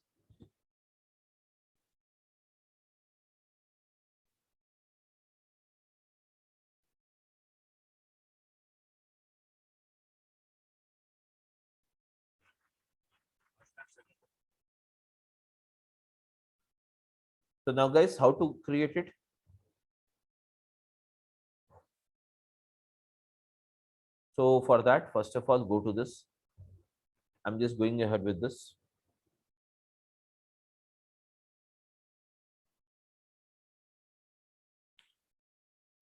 So now, guys, how to create it? So for that, first of all, go to this. I'm just going ahead with this.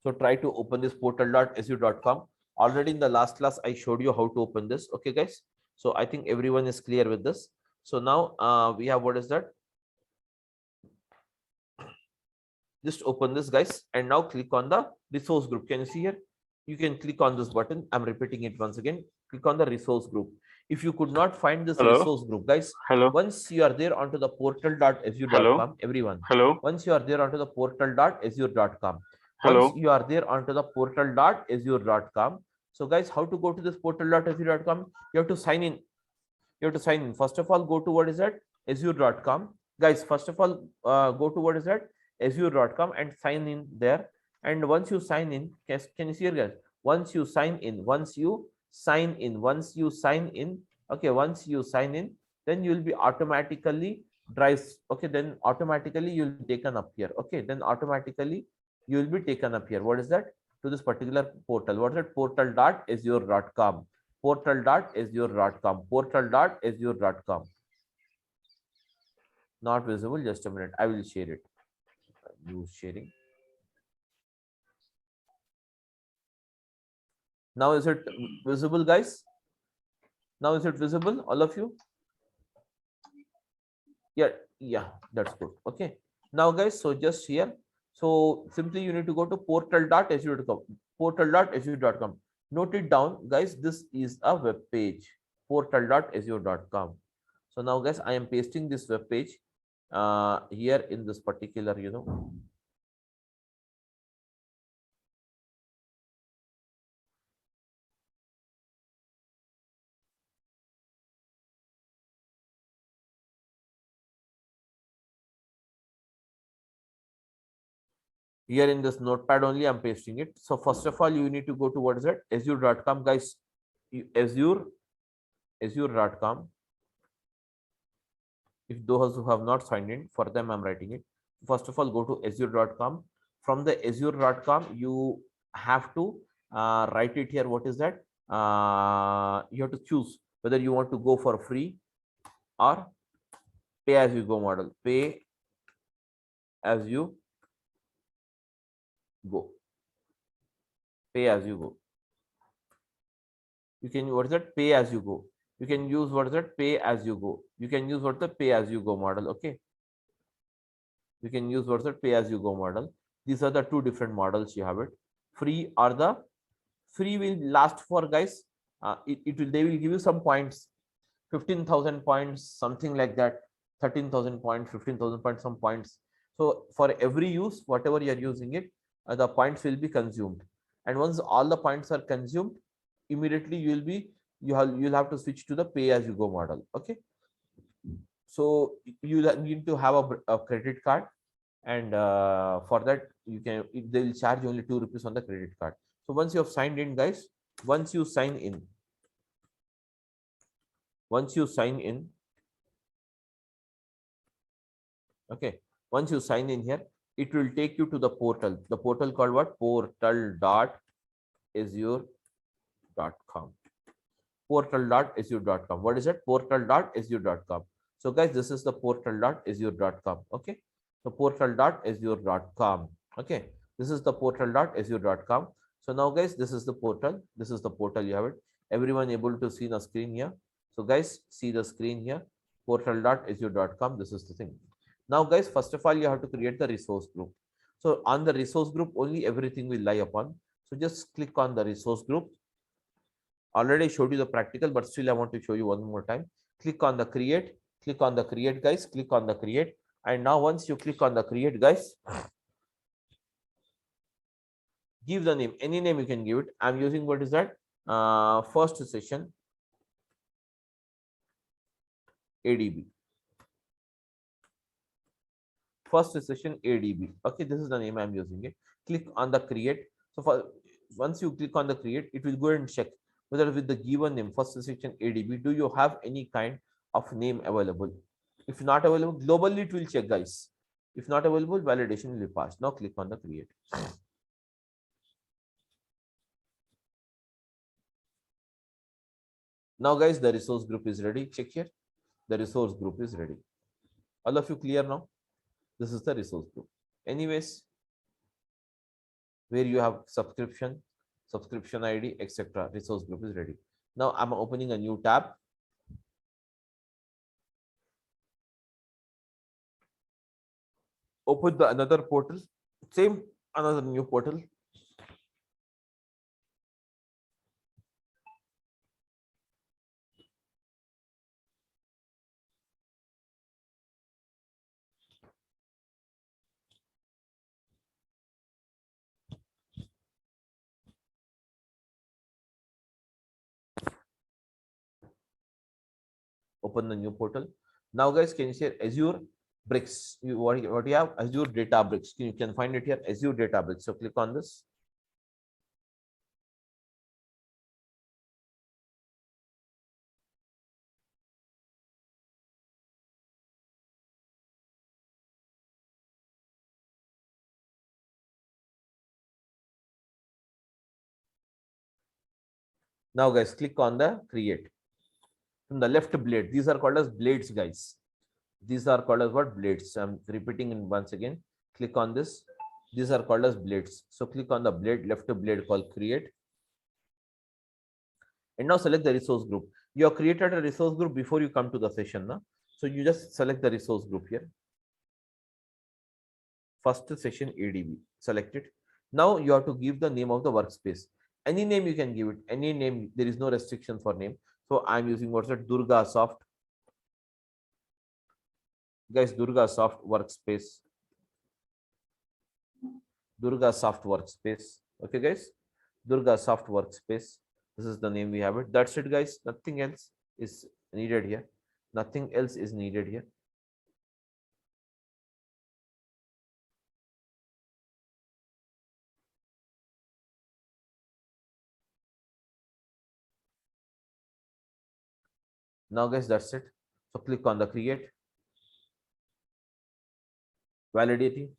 So try to open this portal.su.com. Already in the last class, I showed you how to open this. Okay, guys. So I think everyone is clear with this. So now we have, what is that? Just open this, guys, and now click on the resource group. Can you see here? You can click on this button. I'm repeating it once again. Click on the resource group. If you could not find this resource group, guys, once you are there onto the portal.su.com, everyone, once you are there onto the portal.azure.com, once you are there onto the portal.azure.com. So guys, how to go to this portal.azure.com? You have to sign in. You have to sign in. First of all, go to what is that? Azure.com. Guys, first of all, go to what is that? Azure.com and sign in there. And once you sign in, can you see here, guys? Once you sign in, okay, once you sign in, then you will be automatically drives. Okay, then automatically you'll be taken up here. Okay, then automatically you will be taken up here. What is that? To this particular portal. What is it? Portal.azure.com. Portal.azure.com. Not visible. Just a minute. I will share it. Use sharing. Now is it visible, guys? Now is it visible, all of you? Yeah, that's good. Okay. Now, guys, so just here. So simply you need to go to portal.azure.com. Portal.azure.com. Note it down, guys. This is a web page. Portal.azure.com. So now, guys, I am pasting this web page here in this particular, Here in this notepad only, I'm pasting it. So first of all, you need to go to what is that? Azure.com, guys. Azure.com. If those who have not signed in, for them, I'm writing it. First of all, go to azure.com. From the azure.com, you have to write it here. What is that? You have to choose whether you want to go for free or pay as you go model. Pay as you go. Pay as you go. You can, what is that? Pay as you go. You can use what is that? Pay as you go. You can use what the pay as you go model. Okay. You can use what's that? Pay as you go model. These are the two different models you have it. Free or the free will last for, guys. It will, they will give you some points, 15,000 points, something like that, 13,000 points, 15,000 points, some points. So for every use, whatever you are using it, the points will be consumed. And once all the points are consumed, immediately you'll have to switch to the pay as you go model. Okay. So you need to have a credit card, and for that you can, they will charge only 2 rupees on the credit card. So once you have signed in, guys, once you sign in, okay, once you sign in here, it will take you to the portal. The portal called what? Portal.azure.com. Portal.azure.com. What is it? Portal.azure.com. So guys, this is the portal.azure.com. Okay. The portal.azure.com. Okay. This is the portal.azure.com. So now, guys, this is the portal. This is the portal. You have it. Everyone able to see the screen here. So guys, see the screen here. Portal.azure.com. This is the thing. Now, guys, first of all, you have to create the resource group. So on the resource group, only everything will lie upon. So just click on the resource group. Already showed you the practical, but still I want to show you one more time. Click on the create, guys, click on the create. And now once you click on the create, guys, give the name, any name you can give it. I'm using, what is that? First session ADB. First session ADB. Okay, this is the name I'm using it. Click on the create. So for once you click on the create, it will go and check whether with the given name, first session ADB, do you have any kind of name available? If not available, globally it will check, guys. If not available, validation will be passed. Now click on the create. Now, guys, the resource group is ready. Check here. The resource group is ready. All of you clear now? This is the resource group. Anyways, where you have subscription ID, etc. Resource group is ready. Now I'm opening a new tab. Open the another portal, same another new portal. Open the new portal. Now, guys, can you see Azure Bricks? What you have? Azure Data Bricks. You can find it here, Azure Data Bricks. So click on this. Now, guys, click on the create. From the left blade, these are called as blades, guys. These are called as what? Blades. I'm repeating it once again. Click on this. These are called as blades. So click on the blade, left blade called create. And now select the resource group. You have created a resource group before you come to the session. Na? So you just select the resource group here. First session ADB. Select it. Now you have to give the name of the workspace. Any name you can give it. Any name. There is no restriction for name. So I'm using what's that? Durga Soft. Guys, Durga Soft Workspace. Durga Soft Workspace. Okay, guys. Durga Soft Workspace. This is the name we have it. That's it, guys. Nothing else is needed here. Nothing else is needed here. Now guys, that's it. So click on the create, validating.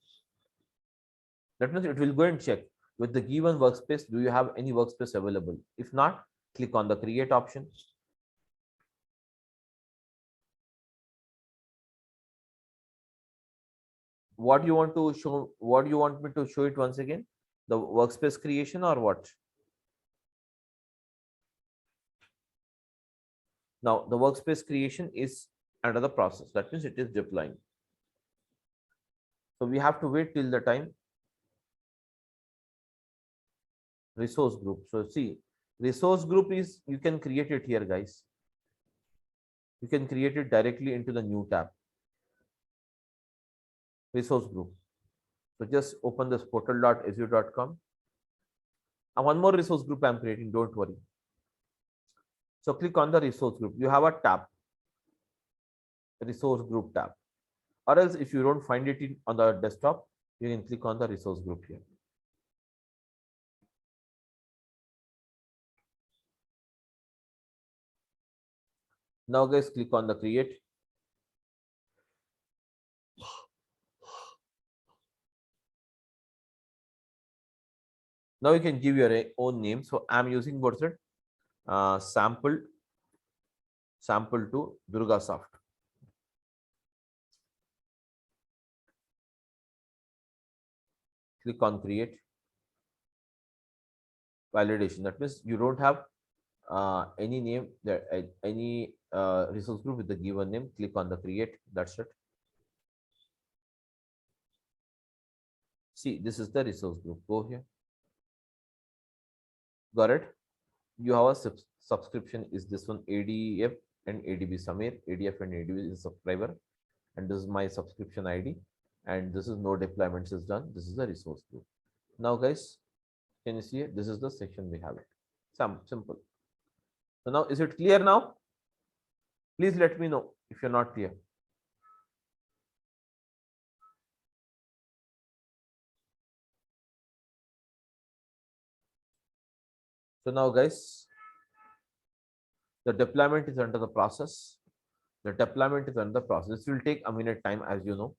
That means it will go and check with the given workspace, do you have any workspace available? If not, click on the create option. What you want to show, what you want me to show it once again? The workspace creation or what? Now the workspace creation is under the process. That means it is deploying. So we have to wait till the time resource group. So see, resource group is, you can create it here, guys. You can create it directly into the new tab, resource group. So just open this portal.azure.com. And one more resource group I'm creating, don't worry. So click on the resource group. You have a tab, resource group tab. Or else if you don't find it on the desktop, you can click on the resource group here. Now guys, click on the create. Now you can give your own name. So I'm using what's it? Sample to DurgaSoft. Click on create, validation. That means you don't have any name there, any resource group with the given name. Click on the create. That's it. See, this is the resource group. Go here. Got it? You have a subscription. Is this one ADF and ADB Samir? ADF and ADB is a subscriber, and this is my subscription ID. And this is no deployments is done. This is the resource group. Now, guys, can you see it? This is the section we have it. Simple. So now, is it clear now? Please let me know if you're not clear. So now, guys, the deployment is under the process. The deployment is under the process. This will take a minute time, as you know.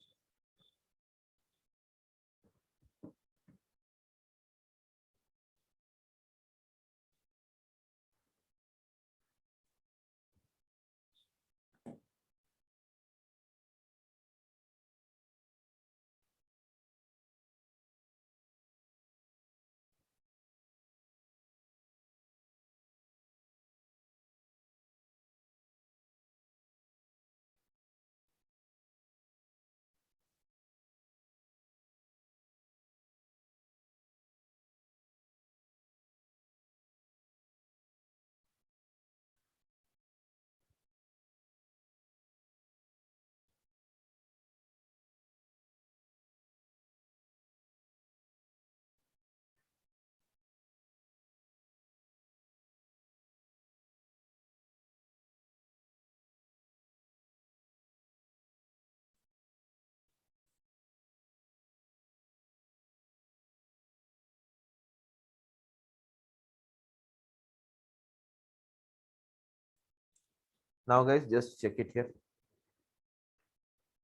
Now, guys, just check it here.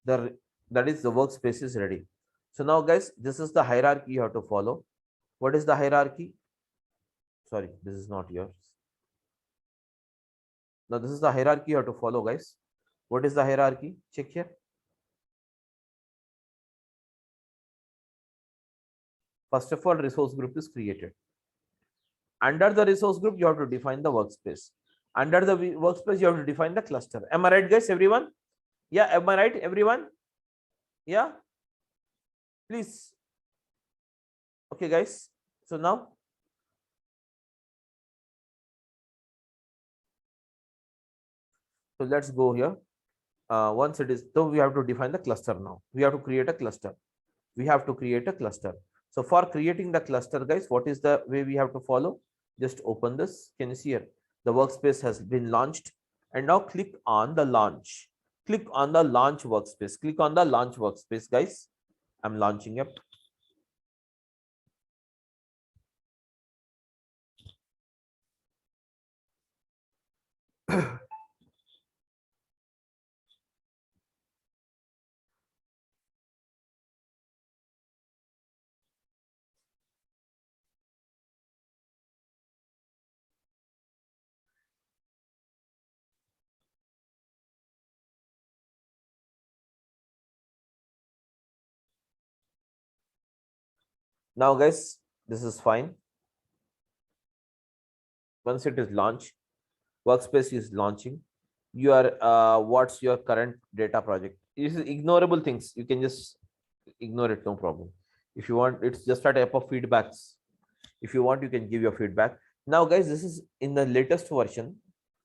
That is the workspace is ready. So now, guys, this is the hierarchy you have to follow. What is the hierarchy? Sorry, this is not yours. Now, this is the hierarchy you have to follow, guys. What is the hierarchy? Check here. First of all, resource group is created. Under the resource group, you have to define the workspace. Under the workspace, you have to define the cluster. Am I right, guys? Everyone? Yeah, am I right, everyone? Yeah, please. Okay, guys. So now, so let's go here. Once it is, so we have to define the cluster now. We have to create a cluster. We have to create a cluster. So for creating the cluster, guys, what is the way we have to follow? Just open this. Can you see here? The workspace has been launched. And now click on the launch. Click on the launch workspace. Click on the launch workspace, guys. I'm launching up. Now, guys, this is fine. Once it is launched, Workspace is launching. What's your current data project? This is ignorable things. You can just ignore it, no problem. If you want, it's just a type of feedbacks. If you want, you can give your feedback. Now, guys, this is in the latest version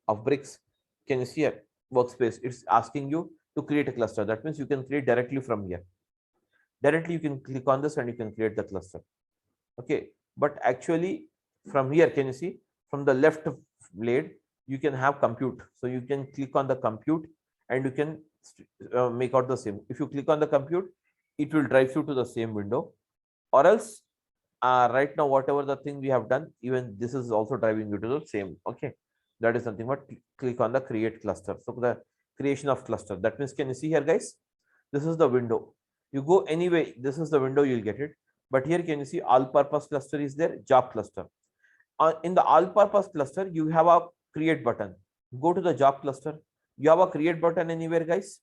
of Bricks. Can you see here? Workspace. It's asking you to create a cluster. That means you can create directly from here. Directly, you can click on this and you can create the cluster. Okay, but actually, from here, can you see from the left blade, you can have compute. So you can click on the compute and you can make out the same. If you click on the compute, it will drive you to the same window, or else right now, whatever the thing we have done, even this is also driving you to the same. Okay, that is something. But click on the create cluster. So the creation of cluster. That means, can you see here, guys? This is the window. You go anyway. This is the window. You'll get it. But here, can you see all-purpose cluster is there? Job cluster. In the all-purpose cluster, you have a create button. Go to the job cluster. You have a create button anywhere, guys?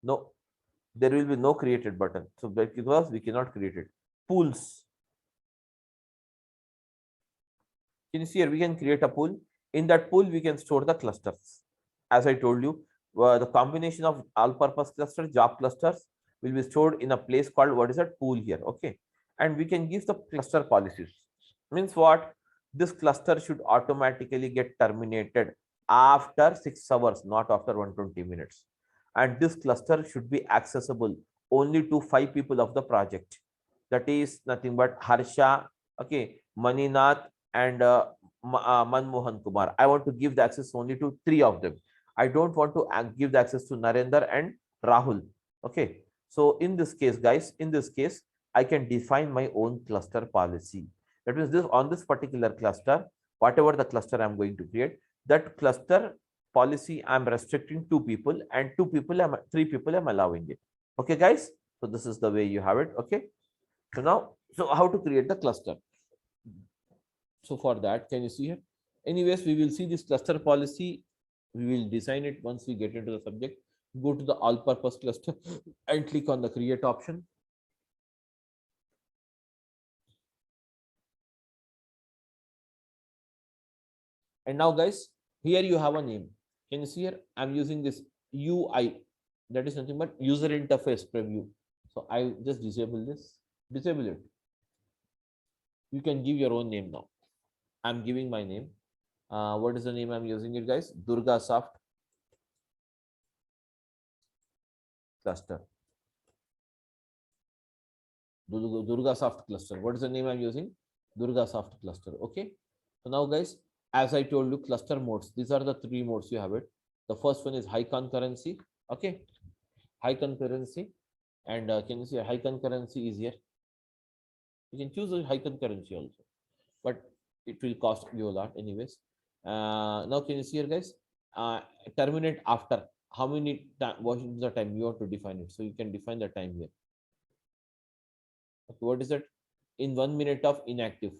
No, there will be no created button. So because we cannot create it. Pools. Can you see here? We can create a pool. In that pool, we can store the clusters. As I told you, the combination of all-purpose cluster, job clusters will be stored in a place called what is that pool here. Okay, and we can give the cluster policies. Means what? This cluster should automatically get terminated after 6 hours, not after 120 minutes. And this cluster should be accessible only to 5 people of the project. That is nothing but Harsha, okay, Maninath, and Manmohan Kumar. I want to give the access only to 3 of them. I don't want to give the access to Narendra and Rahul. Okay. So in this case, guys, in this case, I can define my own cluster policy. That means this on this particular cluster, whatever the cluster I'm going to create, that cluster policy I'm restricting 2 people, and 3 people I'm allowing it. Okay, guys. So this is the way you have it. Okay. So now, so how to create the cluster? So for that, can you see here? Anyways, we will see this cluster policy. We will design it once we get into the subject. Go to the all-purpose cluster and click on the create option. And now, guys, here you have a name. Can you see here? I'm using this UI. That is nothing but user interface preview. So I just disable this. Disable it. You can give your own name now. I'm giving my name. What is the name I'm using it, guys? Durga Soft cluster. Durga Soft cluster. What is the name I'm using? Durga Soft cluster. Okay. So now, guys, as I told you, cluster modes. These are the 3 modes you have it. The first one is high concurrency. Okay. High concurrency. And can you see high concurrency is here? You can choose a high concurrency also, but it will cost you a lot anyways. Now, can you see here, guys? Terminate after. How many time? What is the time you want to define it? So you can define the time here. Okay, what is that? In 1 minute of inactive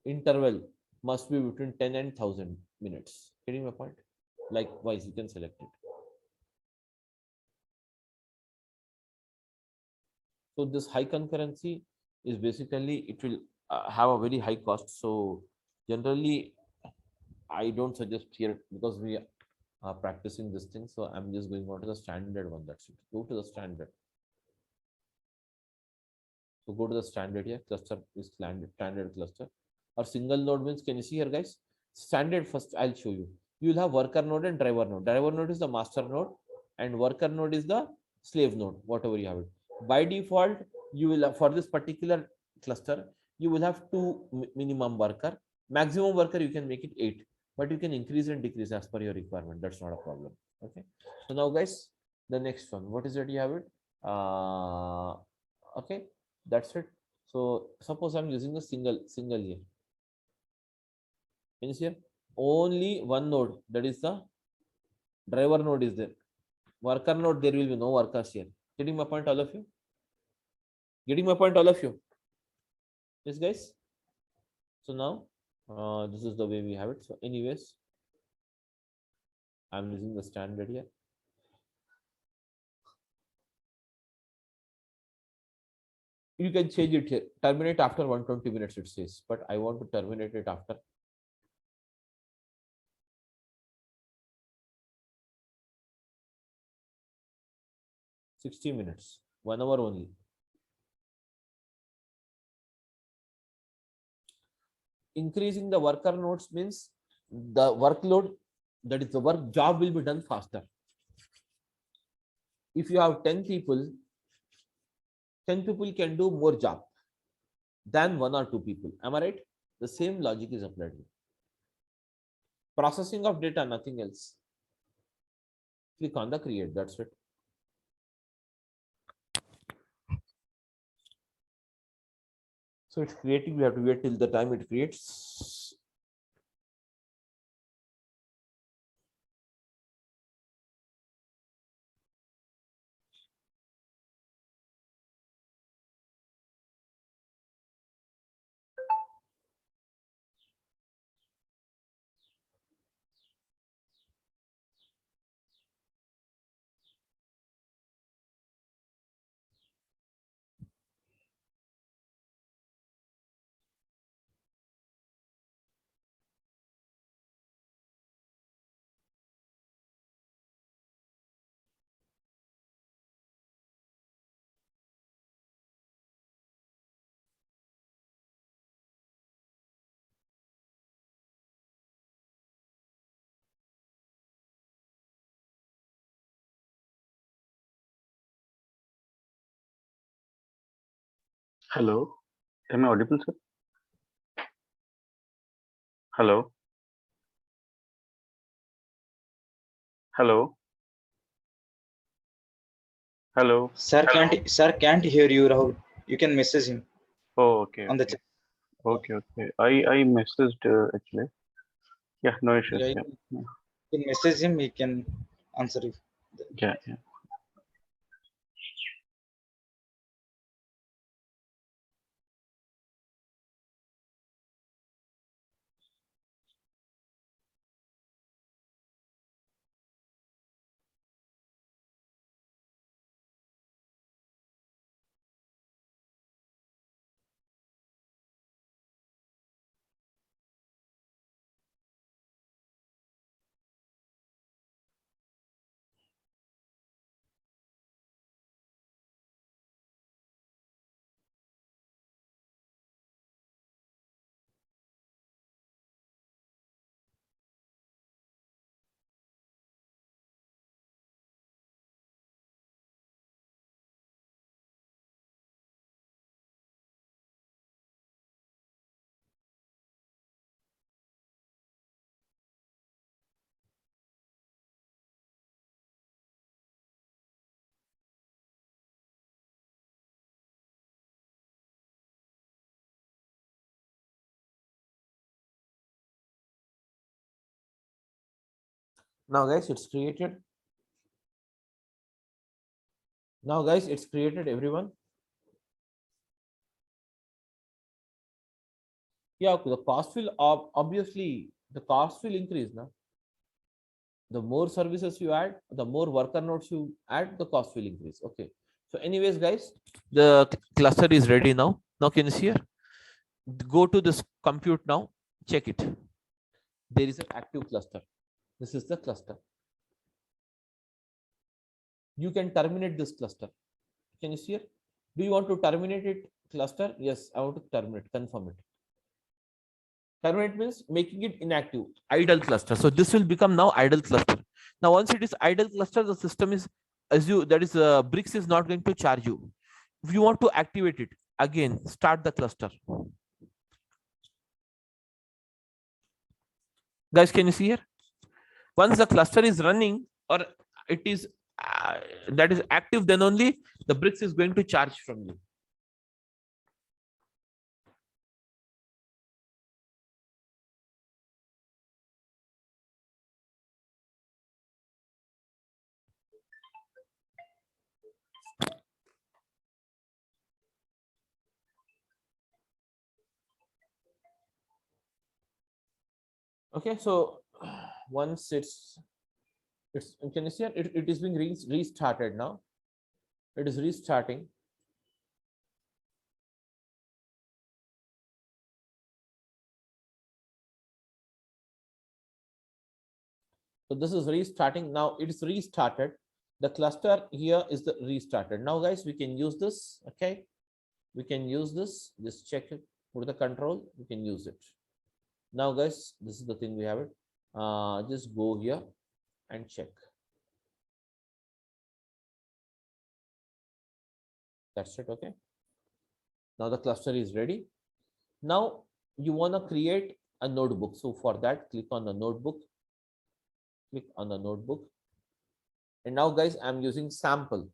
interval must be between 10 and 1000 minutes. Getting my point? Likewise, you can select it. So this high concurrency is basically it will have a very high cost. So generally, I don't suggest here because we are practicing this thing. So I'm just going on to the standard one. That's it. Go to the standard. So go to the standard here. Cluster is standard cluster. Or single node means, can you see here, guys? Standard first, I'll show you. You will have worker node and driver node. Driver node is the master node, and worker node is the slave node, whatever you have it. By default, you will have, for this particular cluster, you will have 2 minimum worker. Maximum worker, you can make it 8, but you can increase and decrease as per your requirement. That's not a problem. Okay. So now, guys, the next one. What is it? You have it. Okay. That's it. So suppose I'm using a single here. Means here only one node, that is the driver node is there. Worker node, there will be no workers here. Getting my point, all of you? Getting my point, all of you? Yes, guys. So now this is the way we have it. So anyways, I'm using the standard here. You can change it here. Terminate after 120 minutes, it says, but I want to terminate it after 60 minutes, 1 hour only. Increasing the worker nodes means the workload, that is the work job, will be done faster. If you have 10 people, 10 people can do more job than 1 or 2 people. Am I right? The same logic is applied here. Processing of data, nothing else. Click on the create, that's it. So it's creating, we have to wait till the time it creates. Hello. Am I audible, sir? Hello. Hello. Hello. Sir can't hear you, Rahul. You can message him Oh, okay, on the okay, chat. okay, okay. I messaged actually. Yeah, no issues. Yeah, you Yeah, can message him. He can answer you. yeah, yeah. Now guys, it's created. Now guys, it's created, everyone. Yeah, okay, the cost will obviously the cost will increase now. The more services you add, the more worker nodes you add, the cost will increase. Okay. So anyways, guys, the cluster is ready now. Now can you see here? Go to this compute now. Check it. There is an active cluster. This is the cluster. You can terminate this cluster. Can you see here? Do you want to terminate it cluster? Yes, I want to terminate, confirm it. Terminate means making it inactive, idle cluster. So this will become now idle cluster. Now, once it is idle cluster, the system is, as you, that is bricks is not going to charge you. If you want to activate it again, start the cluster. Guys, can you see here? Once the cluster is running or it is that is active, then only the bricks is going to charge from you. Okay, so once it's can you see it is being restarted now. It is restarting. So this is restarting. Now it's restarted. The cluster here is the restarted. Now guys, we can use this. Okay, we can use this. Just check it. Put the control. We can use it. Now guys, this is the thing we have it. Just go here and check. That's it. Okay. Now the cluster is ready. Now you want to create a notebook. So for that, click on the notebook. Click on the notebook. And now guys, I'm using sample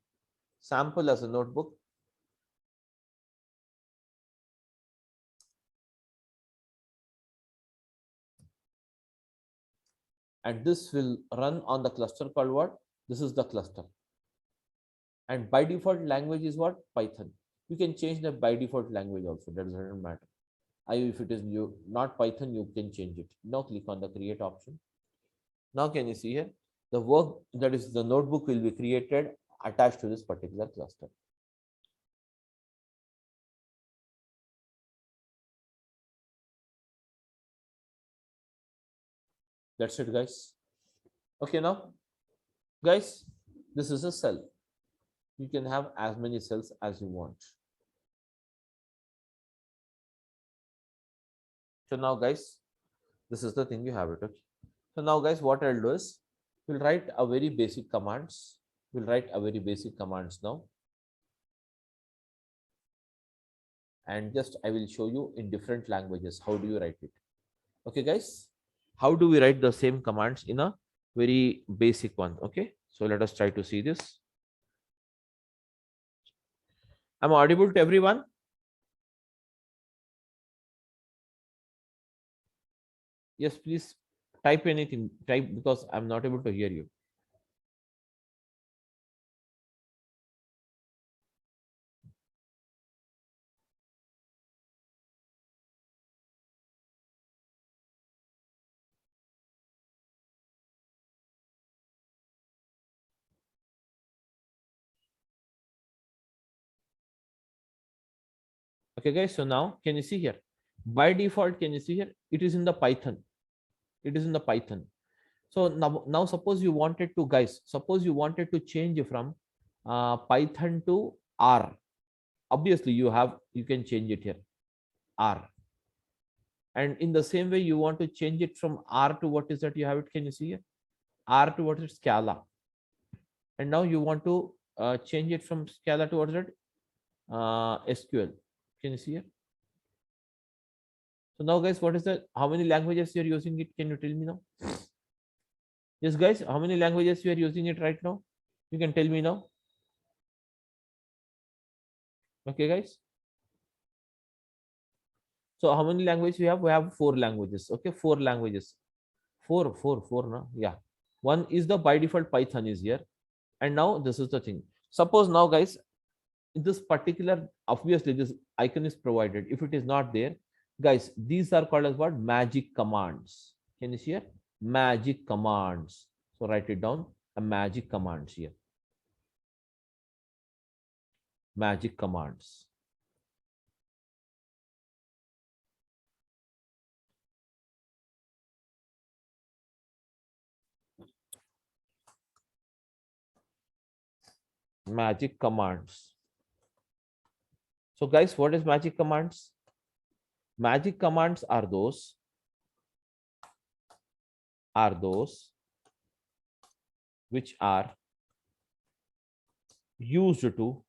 as a notebook. And this will run on the cluster called what? This is the cluster. And by default language is what? Python. You can change the by default language also. That doesn't matter. If it is not Python, you can change it. Now click on the create option. Now can you see here? The work, that is the notebook, will be created attached to this particular cluster. That's it, guys. Okay, now guys, this is a cell. You can have as many cells as you want. So now guys, this is the thing you have it. Okay. So now guys, what I'll do is we'll write a very basic commands. We'll write a very basic commands now. And just I will show you in different languages. How do you write it? Okay, guys. How do we write the same commands in a very basic one? Okay. So let us try to see this. I'm audible to everyone. Yes, please type anything. Type, because I'm not able to hear you. Okay, guys. So now can you see here? By default, can you see here? It is in the Python. It is in the Python. So now suppose you wanted to, guys, suppose you wanted to change from Python to R. Obviously, you can change it here, R. And in the same way, you want to change it from R to what is that you have it? Can you see here? R to what is Scala. And now you want to change it from Scala to what is it? SQL. Can you see here? So now guys, what is the, how many languages you're using it? Can you tell me now? Yes, guys, how many languages you are using it right now? You can tell me now. Okay, guys. So how many languages we have? We have 4 languages. Okay, 4 languages. Four, no? Yeah. One is the by default Python is here. And now this is the thing. Suppose now, guys, in this particular, obviously this icon is provided. If it is not there, guys, these are called as what? Magic commands. Can you see here? Magic commands. So write it down. A magic commands here. Magic commands. Magic commands. So guys, what is magic commands? Magic commands are those which are used to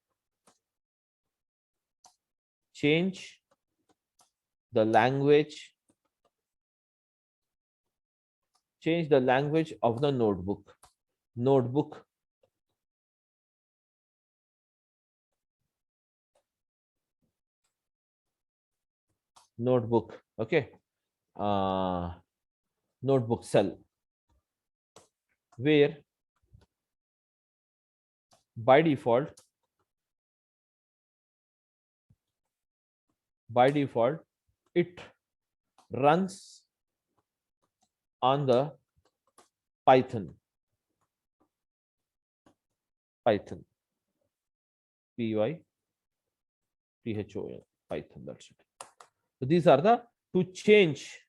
change the language of the notebook. Notebook. Okay. Notebook cell, where by default it runs on the Python. Python. Python. Python. That's it. So these are the to change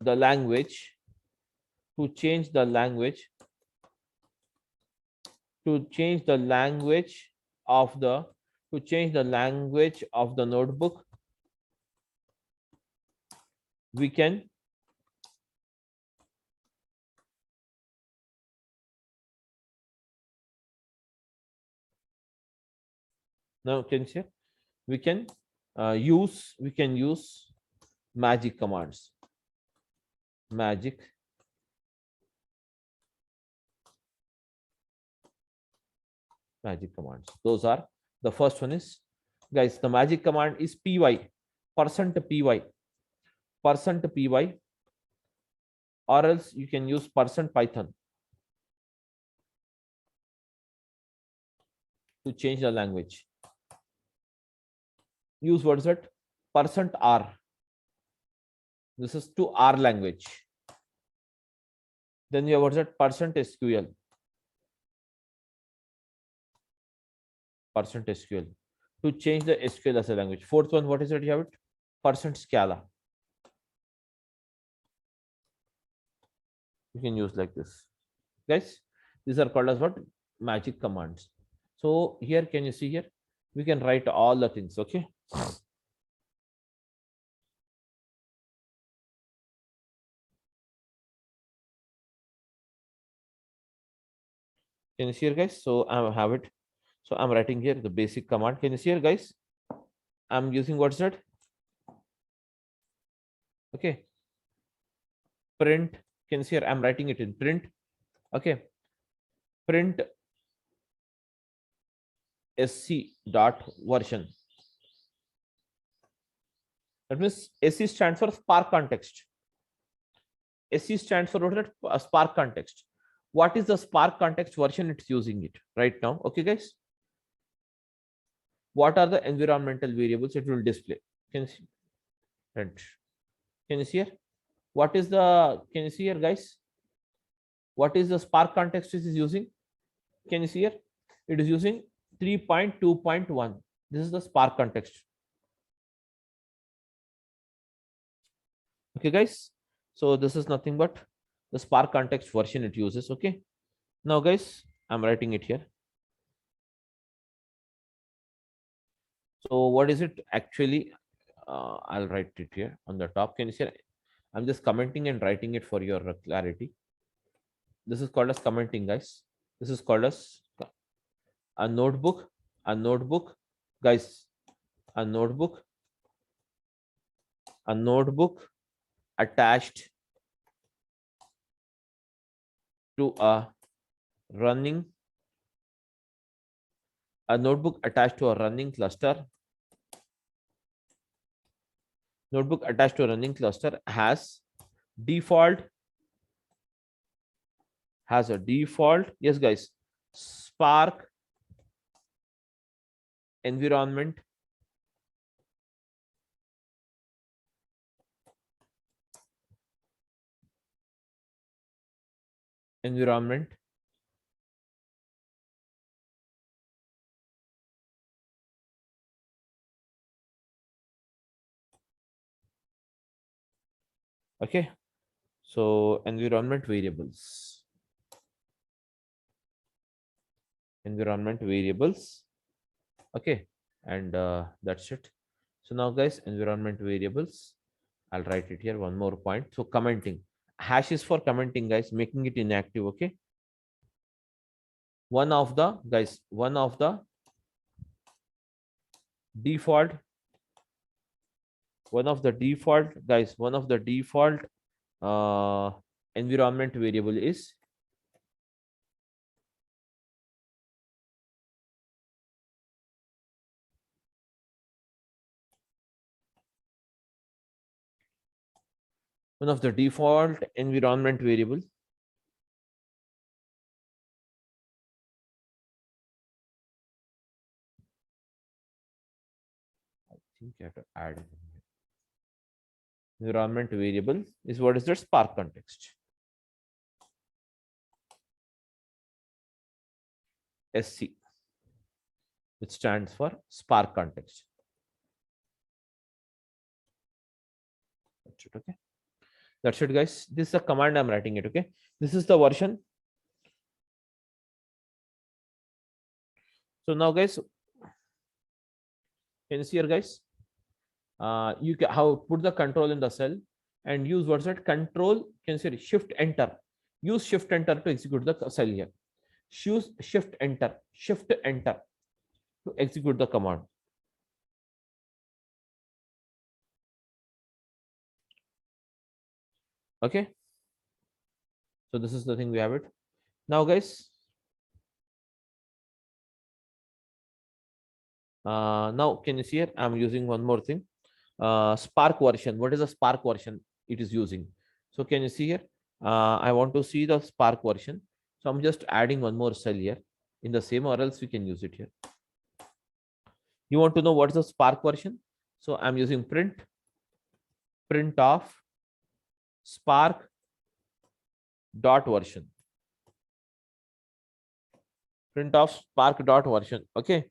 the language, to change the language, to change the language of the, to change the language of the notebook, we can now can see we can use magic commands. Magic commands. Those are, the first one is, guys, the magic command is py, %py, or else you can use %python to change the language. Use what is it? %r. This is to R language. Then you have what's that? %SQL. %SQL to change the SQL as a language. Fourth one, what is it? You have it? %Scala. You can use like this, guys. These are called as what? Magic commands. So here, can you see here? We can write all the things. Okay. Can you see here, guys? So I have it. So I'm writing here the basic command. Can you see here, guys? I'm using what's that? Okay. Print. Can you see here? I'm writing it in print. Okay. Print sc dot version. That means sc stands for Spark context. sc stands for what? Spark context. What is the Spark context version it's using it right now? Okay, guys. What are the environmental variables it will display? Can you see? Right. Can you see here? What is the, can you see here, guys? What is the Spark context it is using? Can you see here? It is using 3.2.1. This is the Spark context. Okay, guys. So this is nothing but the Spark context version it uses. Okay. Now, guys, I'm writing it here. So what is it actually? I'll write it here on the top. Can you see? I'm just commenting and writing it for your clarity. This is called as commenting, guys. This is called as a notebook, guys, a notebook attached to a running, cluster. Notebook attached to a running cluster has a default, yes, guys, Spark environment okay. So environment variables, okay, and that's it. So now, guys, environment variables, I'll write it here, one more point. So commenting, hash is for commenting, guys, making it inactive. Okay. One of the default environment variable is I think you have to add it. Environment variable is what is the Spark context. SC, which stands for Spark context. That's it, okay. That's it, guys. This is a command I'm writing it. Okay, this is the version. So now, guys, can you see here, guys? You can how put the control in the cell and use what's that control. Can you see shift enter? Use shift enter to execute the cell here. Use shift enter to execute the command. Okay. So this is the thing we have it. Now, guys. Now can you see here? I'm using one more thing. Spark version. What is the Spark version it is using? So can you see here? I want to see the Spark version. So I'm just adding one more cell here in the same, or else we can use it here. You want to know what is the Spark version? So I'm using print of Spark dot version. Print of Spark dot version. Okay.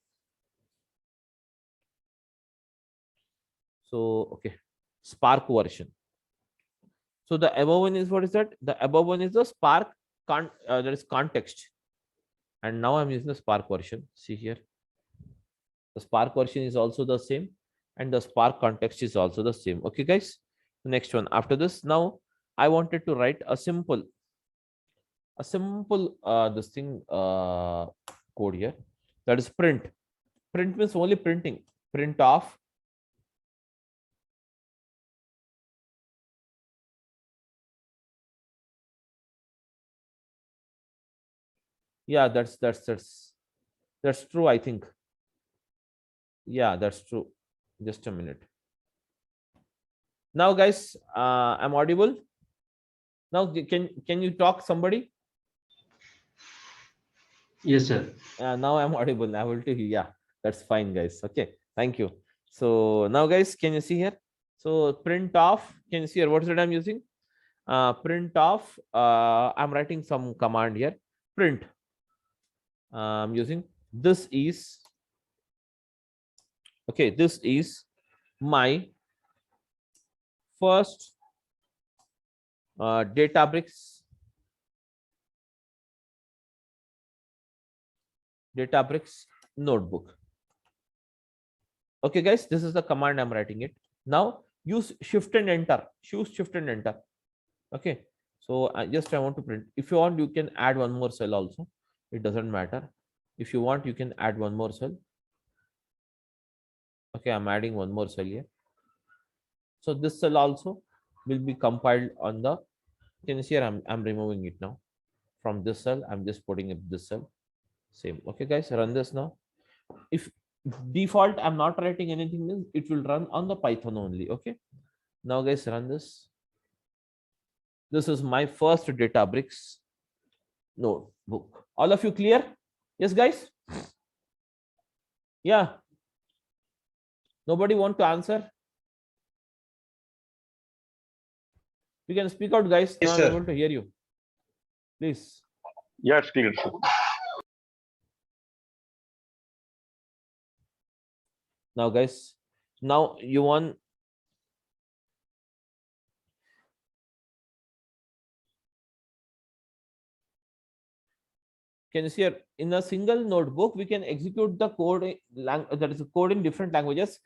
So okay, Spark version. So the above one is, what is that? The above one is the Spark that is context. And now I'm using the Spark version. See here. The Spark version is also the same, and the Spark context is also the same. Okay, guys. The next one after this. Now I wanted to write a simple this thing code here. That is print. Print means only printing. Print of yeah, that's true, I think. Yeah, that's true. Just a minute. Now, guys, I'm audible. Now, can you talk, somebody? Yes, sir. Now I'm audible. I will tell you. Yeah, that's fine, guys. Okay, thank you. So now, guys, can you see here? So print off. Can you see here? What is it I'm using? Print off. I'm writing some command here. Print. I'm using this is okay. This is my first Databricks notebook. Okay, guys, this is the command I'm writing it. Now use shift and enter. Choose shift and enter. Okay, so I want to print. If you want, you can add one more cell also. It doesn't matter. If you want, you can add one more cell. Okay, I'm adding one more cell here. So this cell also will be compiled on the. Can you see here? I'm removing it now from this cell. I'm just putting it this cell. Same. Okay, guys, run this now. If default I'm not writing anything, means it will run on the Python only. Okay, now, guys, run this. This is my first Databricks notebook. All of you clear? Yes, guys? Yeah. Nobody want to answer? You can speak out, guys. Yes, Now sir. I'm able to hear you. Please. Yeah, it's clear, sir. Now, guys, now you want. Can you see here? In a single notebook, we can execute the code that is code in different languages.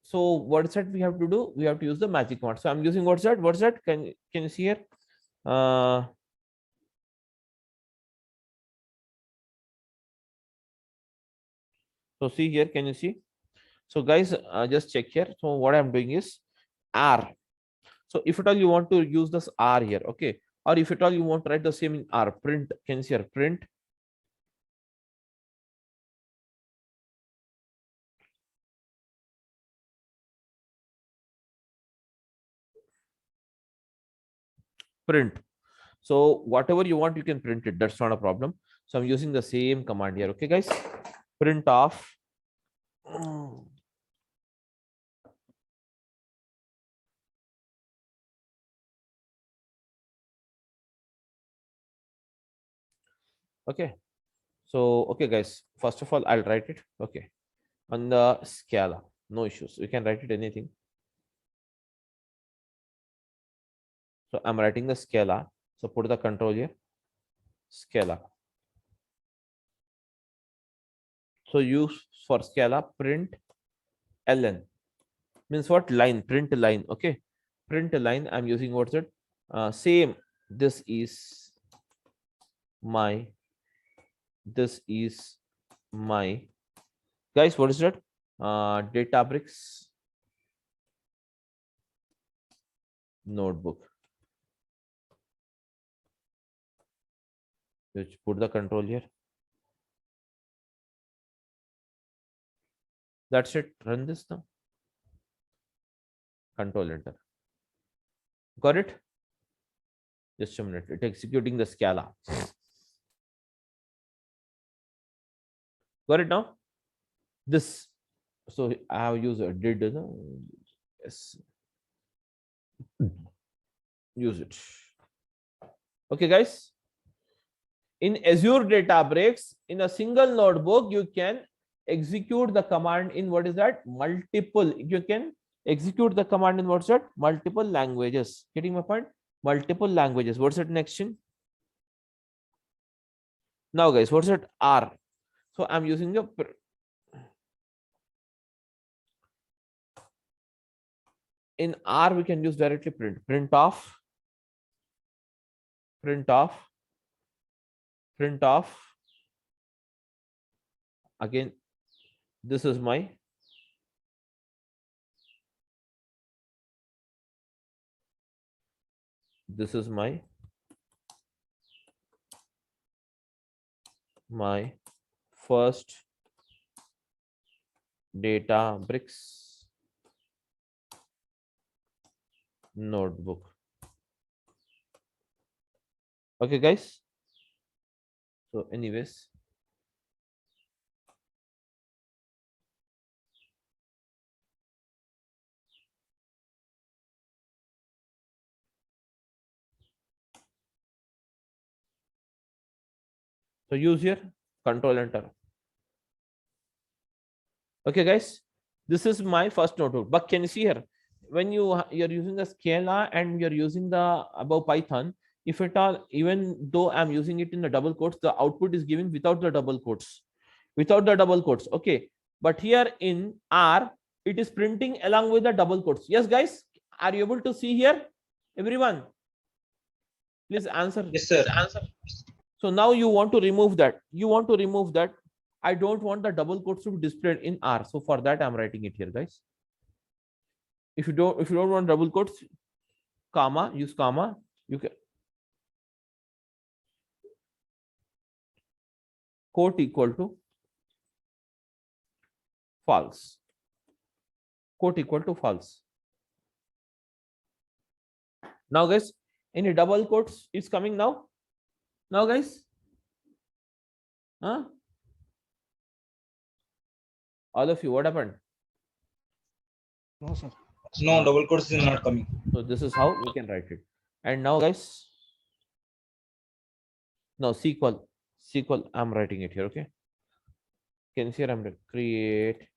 So what's that we have to do? We have to use the magic command. So I'm using what's that? Can you see here? So see here, can you see? So guys, just check here. So what I'm doing is R. So if at all you want to use this R here, okay, or if at all you want to write the same in R, print. Can you see here? Print. Print. So whatever you want, you can print it. That's not a problem. So I'm using the same command here. Okay, guys. Print off. Okay. So, okay, guys. First of all, I'll write it. Okay. On the Scala. No issues. We can write it anything. So I'm writing the scalar. So put the control here, scalar. So use for scalar print ln, means what? Line, print line. Okay, print line. I'm using what's it? Same. This is my. This is my. Guys, what is that? Databricks notebook. Just put the control here. That's it. Run this now. Control enter. Got it? Just a minute. It's executing the Scala. Got it now? This. So I have used did yes. Use it. Okay, guys. In Azure Databricks, in a single notebook, you can execute the command in what is that? Multiple. You can execute the command in what's that? Multiple languages. Getting my point? Multiple languages. What's that next thing? Now, guys, what's that? R. So I'm using the in R we can use directly print off, print off, print off. Again, this is my my first Databricks notebook. Okay, guys. So anyways, so use here, control enter. Okay, guys, this is my first notebook. But can you see here, when you're using the Scala and you're using the above Python, if at all, even though I'm using it in the double quotes, the output is given without the double quotes, okay. But here in R, it is printing along with the double quotes. Yes, guys, are you able to see here? Everyone, please answer. Yes, sir. So now you want to remove that. I don't want the double quotes to be displayed in R. So for that, I'm writing it here, guys. If you don't want double quotes, comma, use comma. You can quote equal to false. Quote equal to false. Now, guys, any double quotes is coming now? Now, guys? Huh? All of you, what happened? No, sir. No, double quotes is not coming. So this is how we can write it. And now, guys, now SQL, I'm writing it here, okay? Can you see here? I'm going to create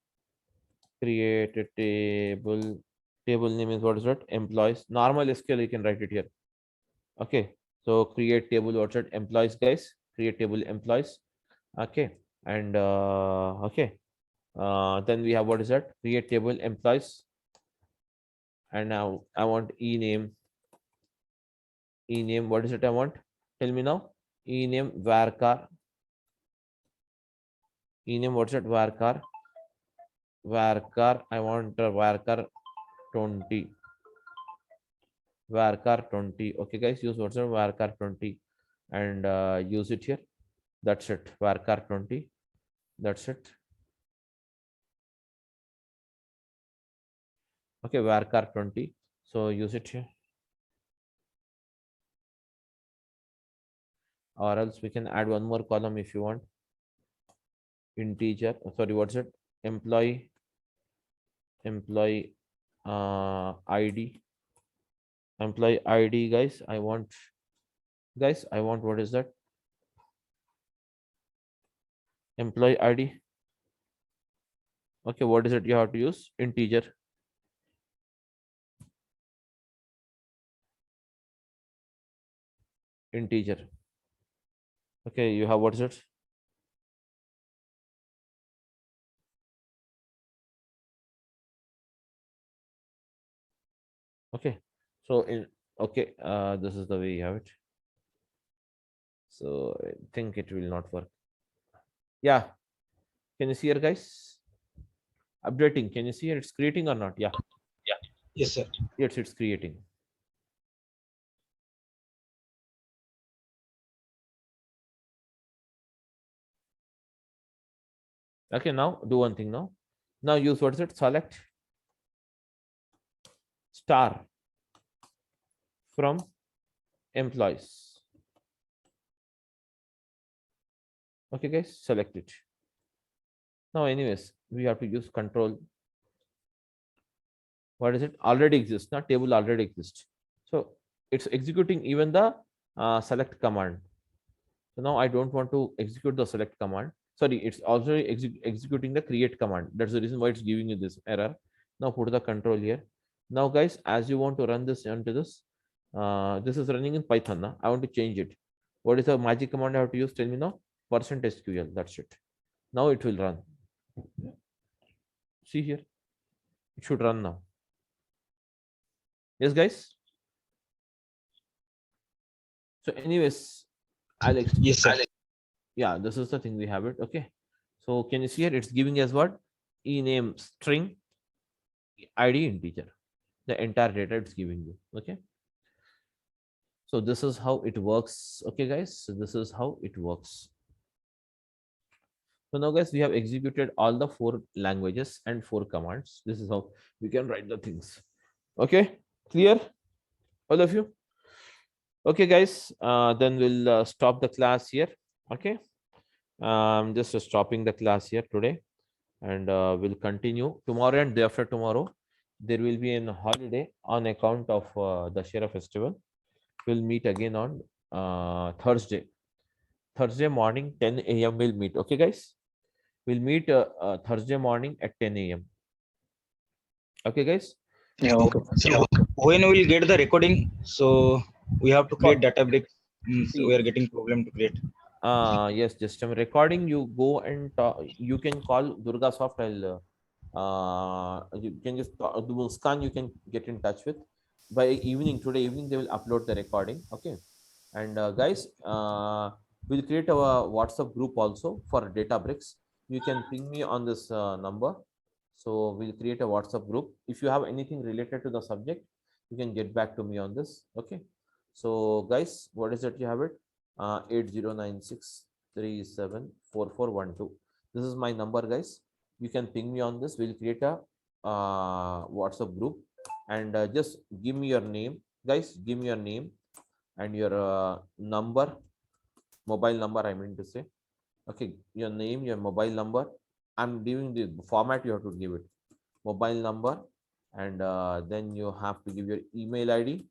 a table. Table name is what is that? Employees. Normal SQL, you can write it here. Okay. So create table, what's that? Employees, guys. Create table employees. Okay. And okay. Then we have what is that? Create table employees. And now I want ename. Ename, what is it I want? Tell me now. Ename varchar. Ename, what's it? Varchar. I want varchar 20. Varchar 20. Okay, guys, use what's it? Varchar 20 and use it here. That's it. Varchar 20. That's it. Okay, varchar 20. So use it here. Or else we can add one more column if you want. Integer. Sorry, what's it? Employee ID. Employee ID, guys. I want what is that? Employee ID. Okay, what is it? You have to use integer. integer. Okay, you have what is it? Okay, so in okay, this is the way you have it. So I think it will not work. Yeah, can you see here, guys? Updating. Can you see here? It's creating or not? Yeah. Yes, sir. Yes, it's creating. Okay, now do one thing now. Now use what is it? Select star from employees. Okay, guys, select it. Now, anyways, we have to use control. What is it? Already exists. Not table already exists. So it's executing even the select command. So now I don't want to execute the select command. Sorry, it's also executing the create command. That's the reason why it's giving you this error. Now put the control here. Now, guys, as you want to run this onto this, this is running in Python. Now I want to change it. What is the magic command I have to use? Tell me now. %SQL. That's it. Now it will run. See here. It should run now. Yes, guys. So, anyways, Alex. Yes, sir. Yeah, this is the thing we have it. Okay. So can you see here? It's giving us what? Ename string, ID integer. The entire data it's giving you. Okay. So this is how it works. Okay, guys. So this is how it works. So now, guys, we have executed all the 4 languages and 4 commands. This is how we can write the things. Okay, clear, all of you? Okay, guys. Then we'll stop the class here. Okay. I'm just stopping the class here today, and we'll continue tomorrow and day after tomorrow. There will be a holiday on account of the Shera festival. We'll meet again on Thursday. Thursday morning, 10 a.m. We'll meet. Okay, guys. We'll meet Thursday morning at 10 a.m. Okay, guys. Yeah, So, okay. So when we will get the recording, so we have to create data break. So we are getting problem to create. yes, just a recording. You go and you can call Durga Soft. You can just do Muskan. You can get in touch with by evening. Today evening they will upload the recording. Okay, and guys, we'll create a WhatsApp group also for Databricks. You can ping me on this number. So we'll create a WhatsApp group. If you have anything related to the subject, you can get back to me on this. Okay. So guys, what is it? You have it. 8096374412. This is my number, guys. You can ping me on this. We'll create a WhatsApp group, and just give me your name, guys. Give me your name and your number, mobile number. I mean to say, okay, your name, your mobile number. I'm giving the format. You have to give it mobile number, and then you have to give your email ID.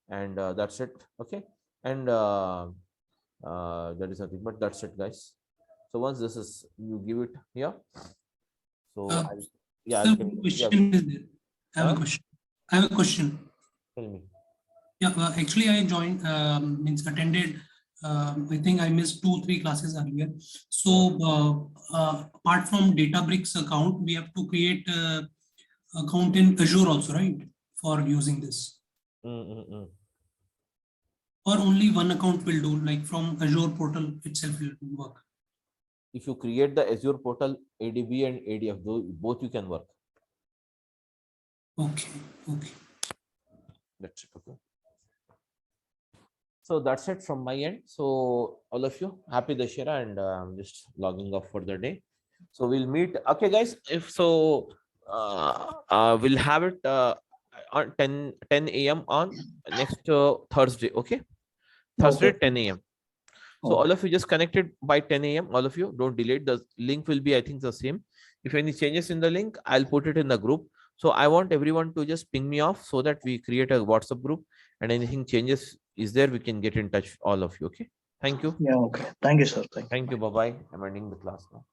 And that's it. Okay, and that is nothing but that's it, guys. So once this is, you give it here. So Sir, question is there. I have a question. I have a question. Tell me. Yeah, actually, I joined, means attended. I think I missed 2-3 classes earlier. So, apart from Databricks account, we have to create account in Azure also, right? For using this, or only one account will do, like from Azure portal itself will work. If you create the Azure portal, ADB and ADF, both you can work. Okay. Okay. That's it. Okay. So that's it from my end. So all of you, happy Dashera, and I'm just logging off for the day. So we'll meet. Okay, guys. If so, we'll have it on 10 a.m. on next Thursday. Okay, Thursday 10 a.m. So all of you just connected by 10 a.m. All of you, don't delete. The link will be, I think, the same. If any changes in the link, I'll put it in the group. So I want everyone to just ping me off so that we create a WhatsApp group, and anything changes is there, we can get in touch, all of you. Okay. Thank you. Yeah, okay. Thank you, sir. Thank you. Bye-bye. I'm ending the class now.